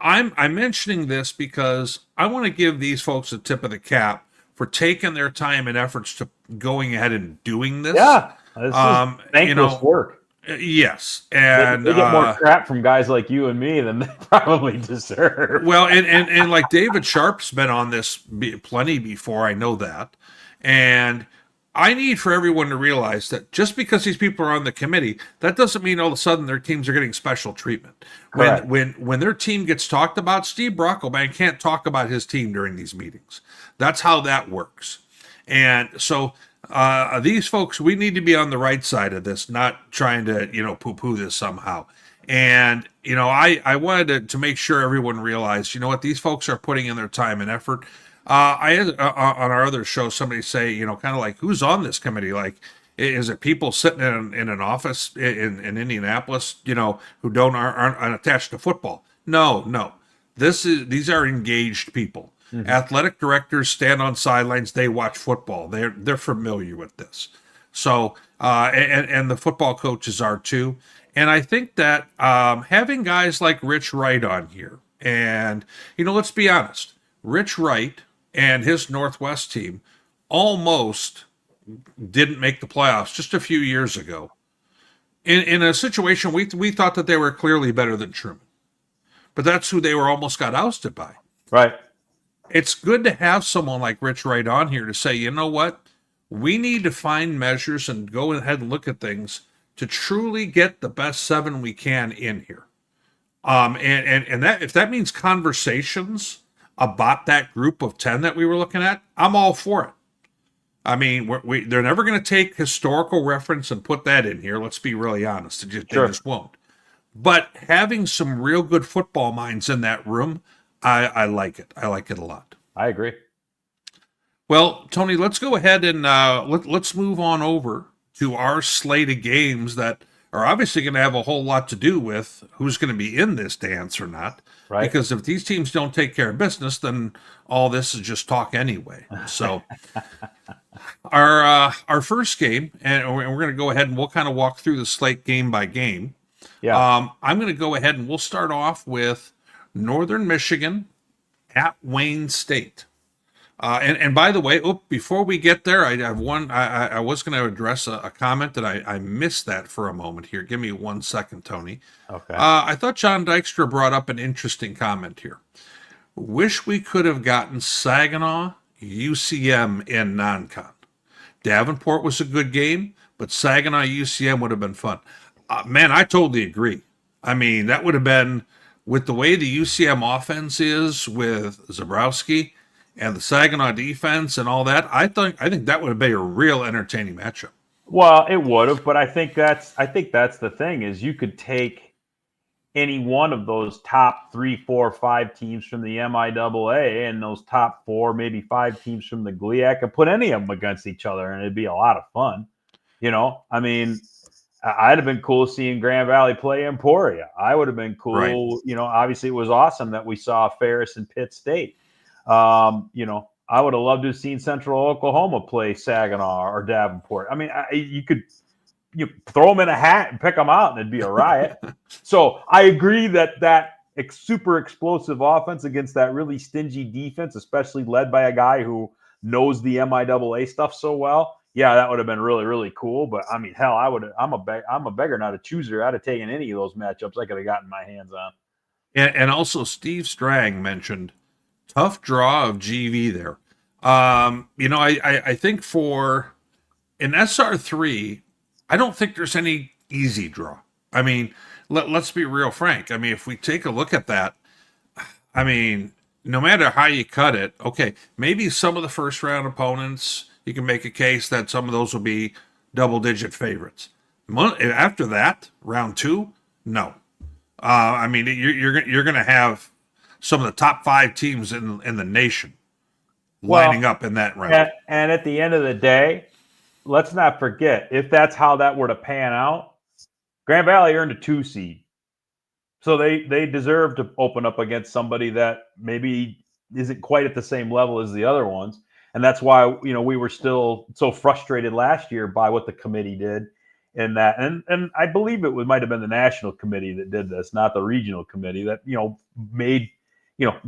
Speaker 1: I'm mentioning this because I want to give these folks a tip of the cap for taking their time and efforts to going ahead and doing this.
Speaker 2: Yeah, this is thankless work.
Speaker 1: Yes, and
Speaker 2: they get more crap from guys like you and me than they probably deserve.
Speaker 1: Well, and like David Sharp's been on this plenty before, I know that. And I need for everyone to realize that just because these people are on the committee, that doesn't mean all of a sudden their teams are getting special treatment. When their team gets talked about, Steve Brocklebank can't talk about his team during these meetings. That's how that works. And so these folks, we need to be on the right side of this, not trying to, poo-poo this somehow. And, I wanted to make sure everyone realized, what, these folks are putting in their time and effort. I had on our other show, somebody say, kind of like, who's on this committee? Like, is it people sitting in an office in Indianapolis, who aren't attached to football? No. These are engaged people. Mm-hmm. Athletic directors stand on sidelines. They watch football. They're familiar with this. So, and the football coaches are too. And I think that having guys like Rich Wright on here, and, let's be honest, Rich Wright and his Northwest team almost didn't make the playoffs just a few years ago. In a situation we thought that they were clearly better than Truman. But that's who they almost got ousted by.
Speaker 2: Right.
Speaker 1: It's good to have someone like Rich Wright on here to say, you know what? We need to find measures and go ahead and look at things to truly get the best 7 we can in here. And that, if that means conversations about that group of 10 that we were looking at, I'm all for it. I mean, they're never going to take historical reference and put that in here. Let's be really honest. They just won't. But having some real good football minds in that room, I like it. I like it a lot.
Speaker 2: I agree.
Speaker 1: Well, Tony, let's go ahead and let's move on over to our slate of games that are obviously going to have a whole lot to do with who's going to be in this dance or not. Right. Because if these teams don't take care of business, then all this is just talk anyway. So our first game, and we're going to go ahead and we'll kind of walk through the slate game by game.
Speaker 2: Yeah.
Speaker 1: I'm going to go ahead and we'll start off with Northern Michigan at Wayne State. And by the way, before we get there, I have one. I was going to address a comment that I missed that for a moment here. Give me 1 second, Tony.
Speaker 2: Okay.
Speaker 1: I thought John Dykstra brought up an interesting comment here. Wish we could have gotten Saginaw, UCM in non-con. Davenport was a good game, but Saginaw, UCM would have been fun. Man, I totally agree. I mean, that would have been, with the way the UCM offense is with Zabrowski and the Saginaw defense and all that, I think that would have been a real entertaining matchup.
Speaker 2: Well, it would have, but I think that's the thing is you could take any one of those top 3, 4, 5 teams from the MIAA and those top 4, maybe 5 teams from the GLIAC and put any of them against each other, and it'd be a lot of fun. I mean, I'd have been cool seeing Grand Valley play Emporia. I would have been cool. Right. Obviously it was awesome that we saw Ferris and Pitt State. I would have loved to have seen Central Oklahoma play Saginaw or Davenport. I mean, you could throw them in a hat and pick them out, and it'd be a riot. So I agree that super explosive offense against that really stingy defense, especially led by a guy who knows the MIAA stuff so well. Yeah, that would have been really, really cool. But I mean, hell, I'm a beggar, not a chooser. I'd have taken any of those matchups I could have gotten my hands on.
Speaker 1: And also, Steve Strang mentioned tough draw of GV there. I think for an SR3, I don't think there's any easy draw. I mean, let's be real frank. I mean, if we take a look at that, I mean, no matter how you cut it, okay, maybe some of the first round opponents, you can make a case that some of those will be double-digit favorites. After that, round 2, no. I mean, you're going to have some of the top 5 teams in the nation lining up in that round.
Speaker 2: And at the end of the day, let's not forget, if that's how that were to pan out, Grand Valley earned a 2 seed. So they deserve to open up against somebody that maybe isn't quite at the same level as the other ones. And that's why, we were still so frustrated last year by what the committee did in that. And I believe it might have been the national committee that did this, not the regional committee that, made,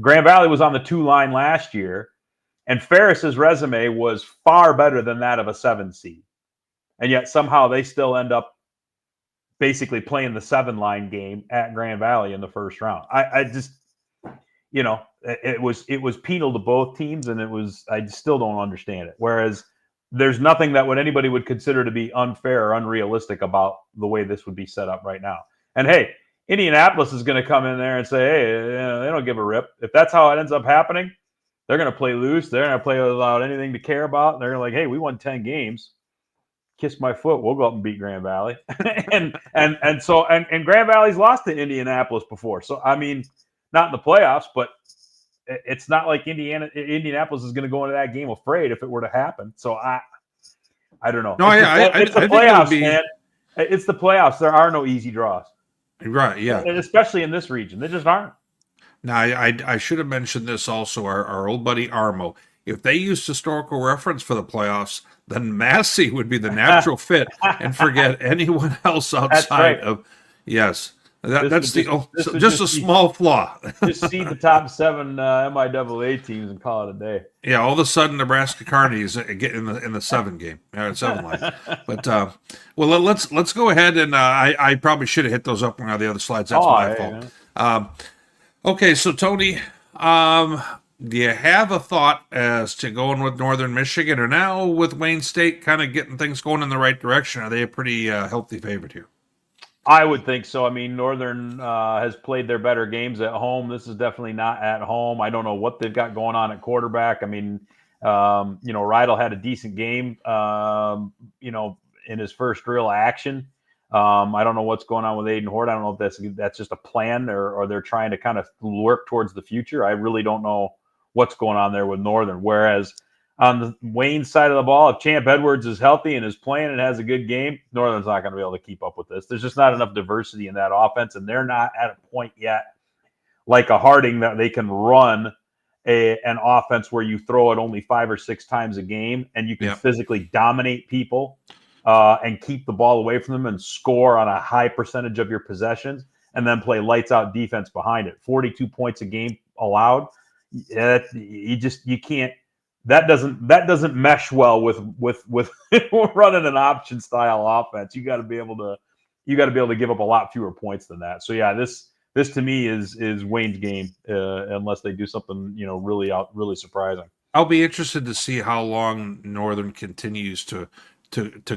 Speaker 2: Grand Valley was on the 2 line last year. And Ferris's resume was far better than that of a 7 seed. And yet somehow they still end up basically playing the 7-line game at Grand Valley in the first round. I just, it was penal to both teams, and I still don't understand it. Whereas there's nothing that anybody would consider to be unfair or unrealistic about the way this would be set up right now. And hey, Indianapolis is going to come in there and say, hey, they don't give a rip. If that's how it ends up happening, they're going to play loose. They're going to play without anything to care about. And they're like, hey, we won 10 games. Kiss my foot. We'll go up and beat Grand Valley. and Grand Valley's lost to Indianapolis before. So, I mean, not in the playoffs, but it's not like Indianapolis is going to go into that game afraid if it were to happen. So I don't know.
Speaker 1: No,
Speaker 2: it's the playoffs, man. It's the playoffs. There are no easy draws.
Speaker 1: Right, yeah.
Speaker 2: And especially in this region. They just aren't.
Speaker 1: Now, I should have mentioned this also. Our old buddy Armo, if they used historical reference for the playoffs, then Massey would be the natural fit and forget anyone else outside of – yes. That's just a small flaw.
Speaker 2: Just seed the top 7 MIAA teams and call it a day.
Speaker 1: Yeah, all of a sudden Nebraska Carnies get in the 7 game, 7 line. But well, let's go ahead and I probably should have hit those up on the other slides. That's my fault. Okay, so Tony, do you have a thought as to going with Northern Michigan, or now with Wayne State kind of getting things going in the right direction? Are they a pretty healthy favorite here?
Speaker 2: I would think so. I mean, Northern has played their better games at home. This is definitely not at home. I don't know what they've got going on at quarterback. I mean, Rydell had a decent game, in his first real action. I don't know what's going on with Aiden Hort. I don't know if that's just a plan or they're trying to kind of work towards the future. I really don't know what's going on there with Northern. Whereas on the Wayne side of the ball, if Champ Edwards is healthy and is playing and has a good game, Northern's not going to be able to keep up with this. There's just not enough diversity in that offense, and they're not at a point yet like a Harding that they can run an offense where you throw it only 5 or 6 times a game and you can physically dominate people and keep the ball away from them and score on a high percentage of your possessions and then play lights out defense behind it. 42 points a game allowed. You can't. That doesn't mesh well with running an option style offense. You got to be able to give up a lot fewer points than that. So yeah, this to me is Wayne's game unless they do something really surprising.
Speaker 1: I'll be interested to see how long Northern continues to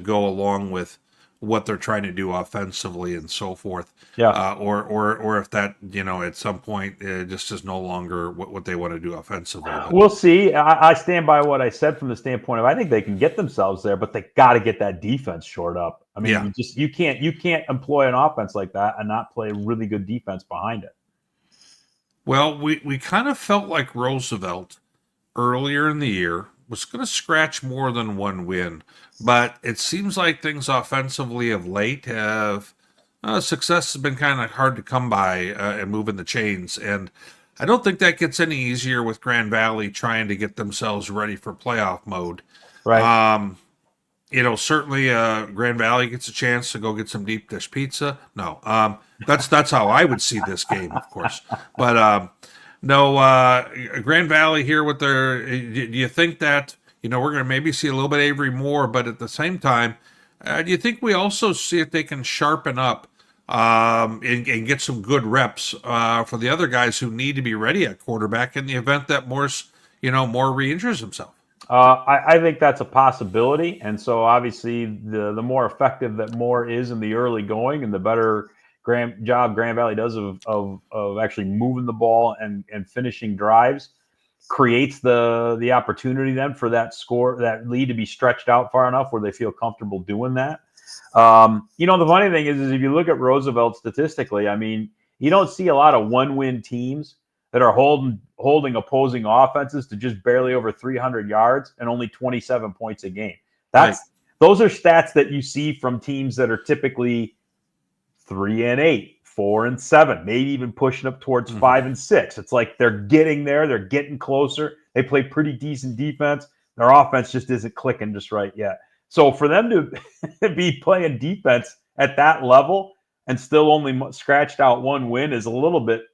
Speaker 1: go along with what they're trying to do offensively and so forth.
Speaker 2: Yeah.
Speaker 1: Or if that, at some point it just is no longer what they want to do offensively. But
Speaker 2: we'll see. I stand by what I said from the standpoint of I think they can get themselves there, but they got to get that defense shored up. I mean, you can't employ an offense like that and not play really good defense behind it.
Speaker 1: Well, we kind of felt like Roosevelt earlier in the year was going to scratch more than one win, but it seems like things offensively of late have success has been kind of hard to come by and moving the chains, and I don't think that gets any easier with Grand Valley trying to get themselves ready for playoff mode.
Speaker 2: Right.
Speaker 1: Certainly Grand Valley gets a chance to go get some deep dish pizza. No, that's how I would see this game, of course, but. No, Grand Valley here with their. Do you think that we're going to maybe see a little bit of Avery Moore, but at the same time, do you think we also see if they can sharpen up and get some good reps for the other guys who need to be ready at quarterback in the event that Moore's Moore re-injures himself?
Speaker 2: I think that's a possibility, and so obviously the more effective that Moore is in the early going, and the better Grand Valley does of actually moving the ball and finishing drives, creates the opportunity then for that lead to be stretched out far enough where they feel comfortable doing that. The funny thing is if you look at Roosevelt statistically, I mean, you don't see a lot of one-win teams that are holding opposing offenses to just barely over 300 yards and only 27 points a game. Those are stats that you see from teams that are typically 3-8, 4-7, maybe even pushing up towards 5-6. It's like they're getting there, they're getting closer. They play pretty decent defense. Their offense just isn't clicking just right yet. So for them to be playing defense at that level and still only scratched out one win is a little bit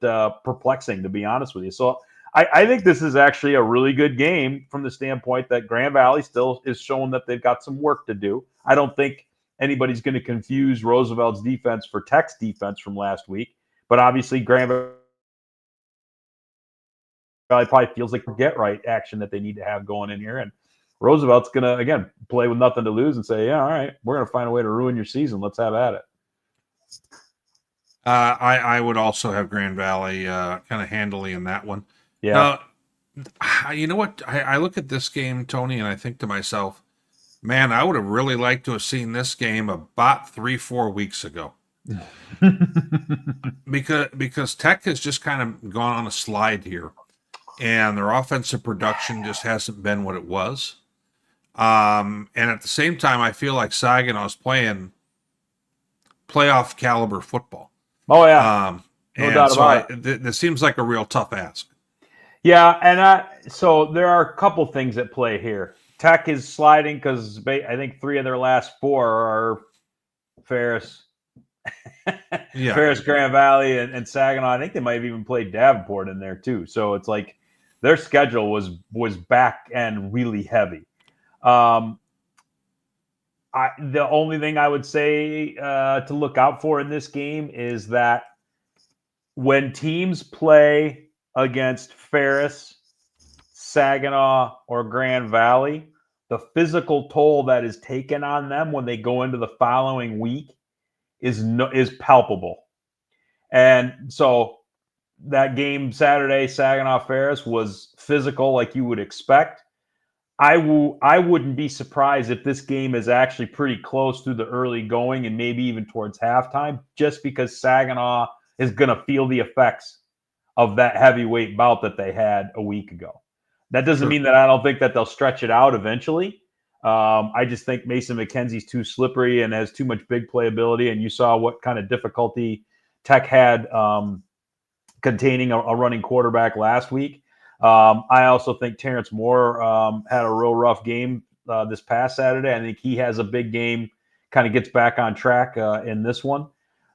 Speaker 2: perplexing, to be honest with you. So I think this is actually a really good game from the standpoint that Grand Valley still is showing that they've got some work to do. I don't think anybody's going to confuse Roosevelt's defense for Tech's defense from last week, but obviously Grand Valley probably feels like the get right action that they need to have going in here. And Roosevelt's going to, again, play with nothing to lose and say, yeah, all right, we're going to find a way to ruin your season. Let's have at it.
Speaker 1: I would also have Grand Valley kind of handily in that one.
Speaker 2: Yeah.
Speaker 1: You know what? I look at this game, Tony, and I think to myself, man, I would have really liked to have seen this game about 3-4 weeks ago. because Tech has just kind of gone on a slide here, and their offensive production just hasn't been what it was. And at the same time, I feel like Saginaw is playing playoff caliber football.
Speaker 2: Oh, yeah. No doubt about
Speaker 1: it. This seems like a real tough ask.
Speaker 2: Yeah, and so there are a couple things at play here. Tech is sliding because I think 3 of their last 4 are Ferris, Ferris, Grand Valley, and Saginaw. I think they might have even played Davenport in there too. So it's like their schedule was back and really heavy. The only thing I would say to look out for in this game is that when teams play against Ferris, Saginaw, or Grand Valley, the physical toll that is taken on them when they go into the following week is palpable. And so that game Saturday, Saginaw Ferris, was physical like you would expect. I wouldn't be surprised if this game is actually pretty close through the early going and maybe even towards halftime, just because Saginaw is going to feel the effects of that heavyweight bout that they had a week ago. That doesn't mean that I don't think that they'll stretch it out eventually. I just think Mason McKenzie's too slippery and has too much big playability, and you saw what kind of difficulty Tech had containing a running quarterback last week. I also think Terrence Moore had a real rough game this past Saturday. I think he has a big game, kind of gets back on track in this one.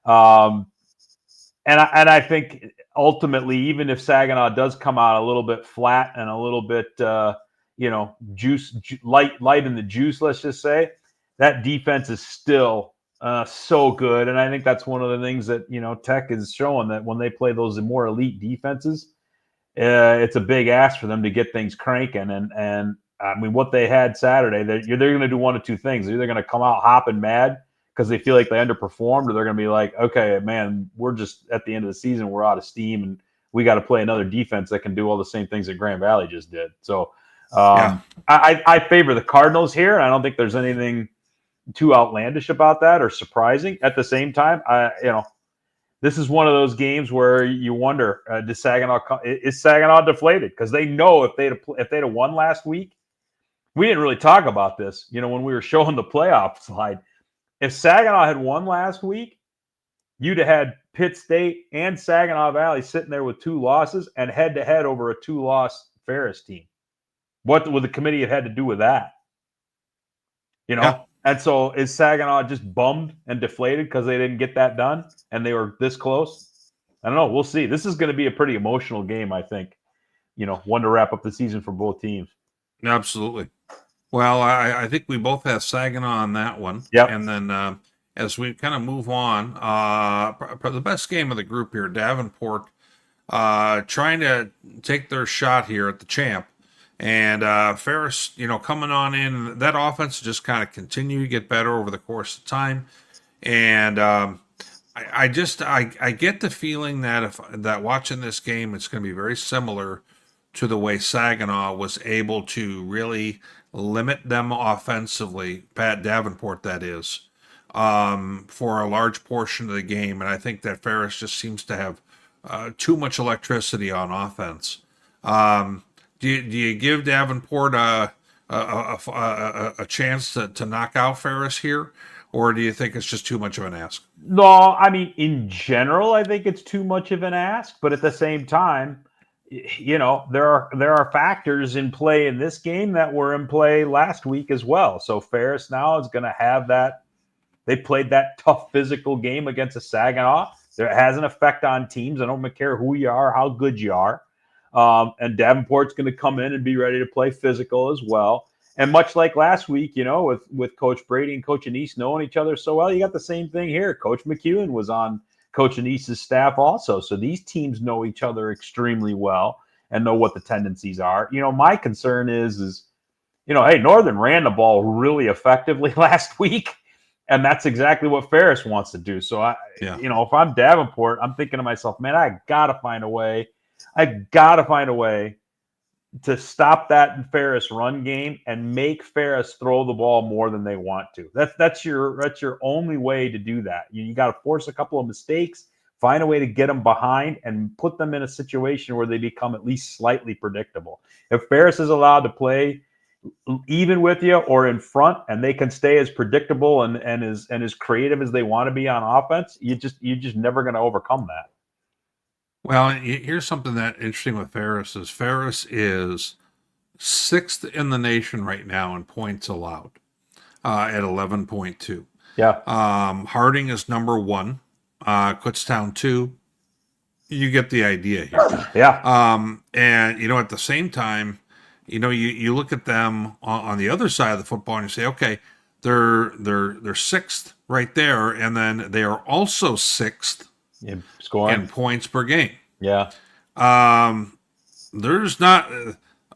Speaker 2: And I think ultimately, even if Saginaw does come out a little bit flat and a little bit, light in the juice, let's just say, that defense is still so good. And I think that's one of the things that, Tech is showing, that when they play those more elite defenses, it's a big ask for them to get things cranking. And I mean, what they had Saturday, they're going to do one of two things. They're either going to come out hopping mad because they feel like they underperformed, or they're going to be like, okay, man, we're just at the end of the season, we're out of steam, and we got to play another defense that can do all the same things that Grand Valley just did. So I favor the Cardinals here. I don't think there's anything too outlandish about that or surprising. At the same time, this is one of those games where you wonder, is Saginaw deflated? Because they know if they'd have won last week, we didn't really talk about this, when we were showing the playoff slide. If Saginaw had won last week, you'd have had Pitt State and Saginaw Valley sitting there with 2 losses and head-to-head over a 2-loss Ferris team. What would the committee have had to do with that?
Speaker 1: Yeah.
Speaker 2: And so is Saginaw just bummed and deflated because they didn't get that done and they were this close? I don't know. We'll see. This is going to be a pretty emotional game, I think. One to wrap up the season for both teams.
Speaker 1: Absolutely. Well, I think we both have Saginaw on that one.
Speaker 2: Yep.
Speaker 1: And then as we kind of move on, the best game of the group here, Davenport, trying to take their shot here at the champ. And Ferris, coming on in, that offense just kind of continue to get better over the course of time. And I get the feeling that watching this game, it's going to be very similar to the way Saginaw was able to really limit them offensively, Pat Davenport, that is, for a large portion of the game. And I think that Ferris just seems to have too much electricity on offense. Do you give Davenport a chance to knock out Ferris here, or do you think it's just too much of an ask?
Speaker 2: No, I mean, in general, I think it's too much of an ask, but at the same time, there are factors in play in this game that were in play last week as well. So Ferris now is going to have that. They played that tough physical game against a Saginaw. There has an effect on teams. I don't care who you are, how good you are. And Davenport's going to come in and be ready to play physical as well. And much like last week, with Coach Brady and Coach Anise knowing each other so well, you got the same thing here. Coach McEwen was on Coach Anise's staff also. So these teams know each other extremely well and know what the tendencies are. My concern is hey, Northern ran the ball really effectively last week, and that's exactly what Ferris wants to do. So, if I'm Davenport, I'm thinking to myself, man, I got to find a way to stop that Ferris run game and make Ferris throw the ball more than they want to. That's your only way to do that. You got to force a couple of mistakes, find a way to get them behind, and put them in a situation where they become at least slightly predictable. If Ferris is allowed to play even with you or in front, and they can stay as predictable and as creative as they want to be on offense, you're just never going to overcome that.
Speaker 1: Well, here's something that interesting with Ferris is 6th in the nation right now in points allowed at 11.2.
Speaker 2: Yeah.
Speaker 1: Harding is number 1. Kutztown 2. You get the idea here.
Speaker 2: Yeah.
Speaker 1: And at the same time, you look at them on the other side of the football and you say, okay, they're 6th right there, and then they are also 6th in points per game.
Speaker 2: Yeah.
Speaker 1: There's not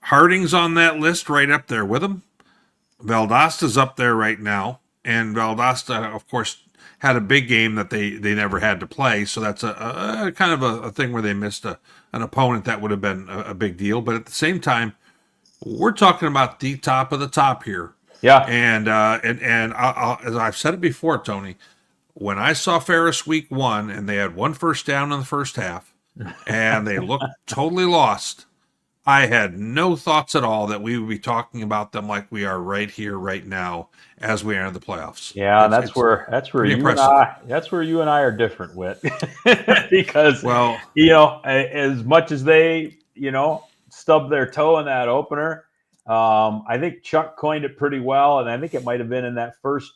Speaker 1: Harding's on that list right up there with them. Valdosta's up there right now, and Valdosta, of course, had a big game that they never had to play, so that's a kind of a thing where they missed an opponent that would have been a big deal. But at the same time, we're talking about the top of the top here.
Speaker 2: Yeah.
Speaker 1: And I'll, as I've said it before, Tony, when I saw Ferris week 1 and they had 1 first down in the first half and they looked totally lost, I had no thoughts at all that we would be talking about them like we are right here, right now, as we enter the playoffs.
Speaker 2: Yeah, that's where you and I are different, Witt, because as much as they stubbed their toe in that opener. I think Chuck coined it pretty well, and I think it might have been in that first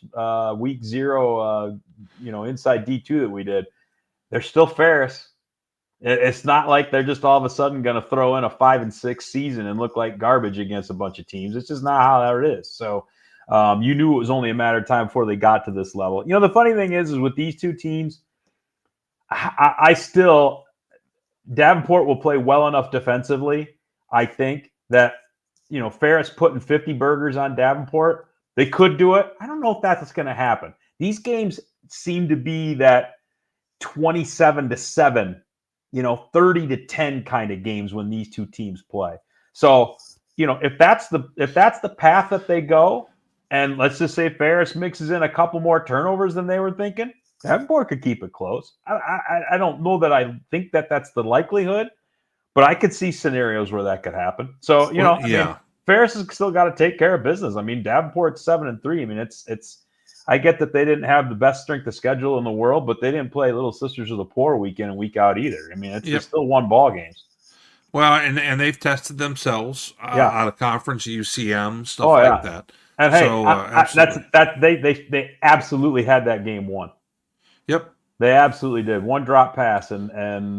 Speaker 2: week 0, inside D2 that we did. They're still Ferris. It's not like they're just all of a sudden going to throw in a 5-6 season and look like garbage against a bunch of teams. It's just not how that is. So you knew it was only a matter of time before they got to this level. The funny thing is with these two teams, I still Davenport will play well enough defensively. I think that Ferris putting 50 burgers on Davenport, they could do it. I don't know if that's going to happen. These games seem to be that 27-7, 30-10 kind of games when these two teams play. So, if that's the path that they go, and let's just say Ferris mixes in a couple more turnovers than they were thinking, Davenport could keep it close. I don't know that I think that that's the likelihood, but I could see scenarios where that could happen. So, Ferris has still got to take care of business. I mean, Davenport's 7-3. I mean, it's. I get that they didn't have the best strength of schedule in the world, but they didn't play Little Sisters of the Poor week in and week out either. I mean, it's still 1 ball games.
Speaker 1: Well, and they've tested themselves out of conference, UCM, stuff like that.
Speaker 2: And hey, they absolutely had that game won.
Speaker 1: Yep,
Speaker 2: they absolutely did. 1 drop pass, and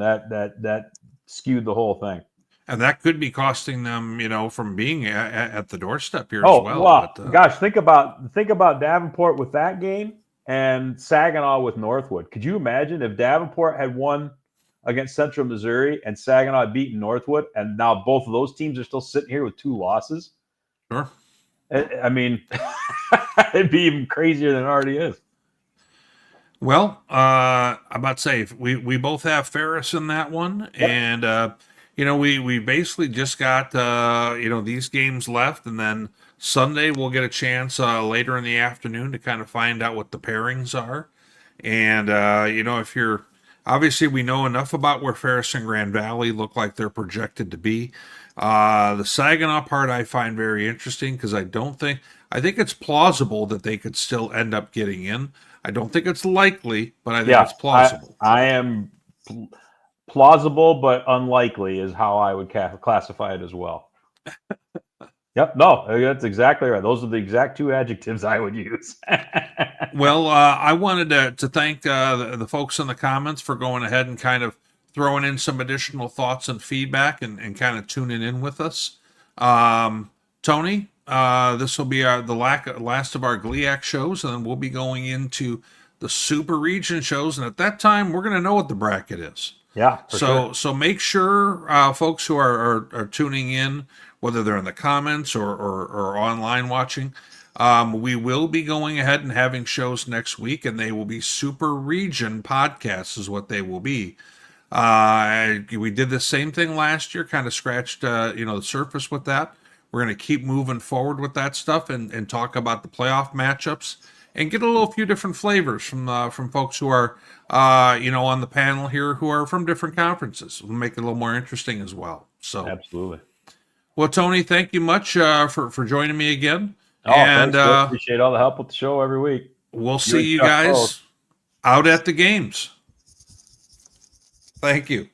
Speaker 2: that skewed the whole thing.
Speaker 1: And that could be costing them, from being at the doorstep here as well.
Speaker 2: Well, gosh, think about Davenport with that game and Saginaw with Northwood. Could you imagine if Davenport had won against Central Missouri and Saginaw had beaten Northwood, and now both of those teams are still sitting here with 2 losses?
Speaker 1: Sure.
Speaker 2: I mean, it'd be even crazier than it already is.
Speaker 1: Well, I'm about to say we both have Ferris in that one, and we basically just got these games left, and then Sunday we'll get a chance later in the afternoon to kind of find out what the pairings are, and if you're obviously we know enough about where Ferris and Grand Valley look like they're projected to be. The Saginaw part I find very interesting because I think it's plausible that they could still end up getting in. I don't think it's likely, but I think it's plausible.
Speaker 2: I am plausible, but unlikely is how I would classify it as well. Yep. No, that's exactly right. Those are the exact 2 adjectives I would use.
Speaker 1: Well, I wanted to thank the folks in the comments for going ahead and kind of throwing in some additional thoughts and feedback and kind of tuning in with us. Tony, this will be the last of our GLIAC shows, and then we'll be going into the Super Region shows. And at that time, we're going to know what the bracket is.
Speaker 2: Yeah.
Speaker 1: So make sure folks who are tuning in, whether they're in the comments or online watching, we will be going ahead and having shows next week, and they will be Super Region podcasts is what they will be. We did the same thing last year, kind of scratched the surface with that. We're going to keep moving forward with that stuff and talk about the playoff matchups and get a few different flavors from folks who are on the panel here who are from different conferences. We'll make it a little more interesting as well. So
Speaker 2: absolutely.
Speaker 1: Well, Tony, thank you much for joining me again.
Speaker 2: Oh, and thanks, appreciate all the help with the show every week.
Speaker 1: We'll see you guys out at the games. Thank you.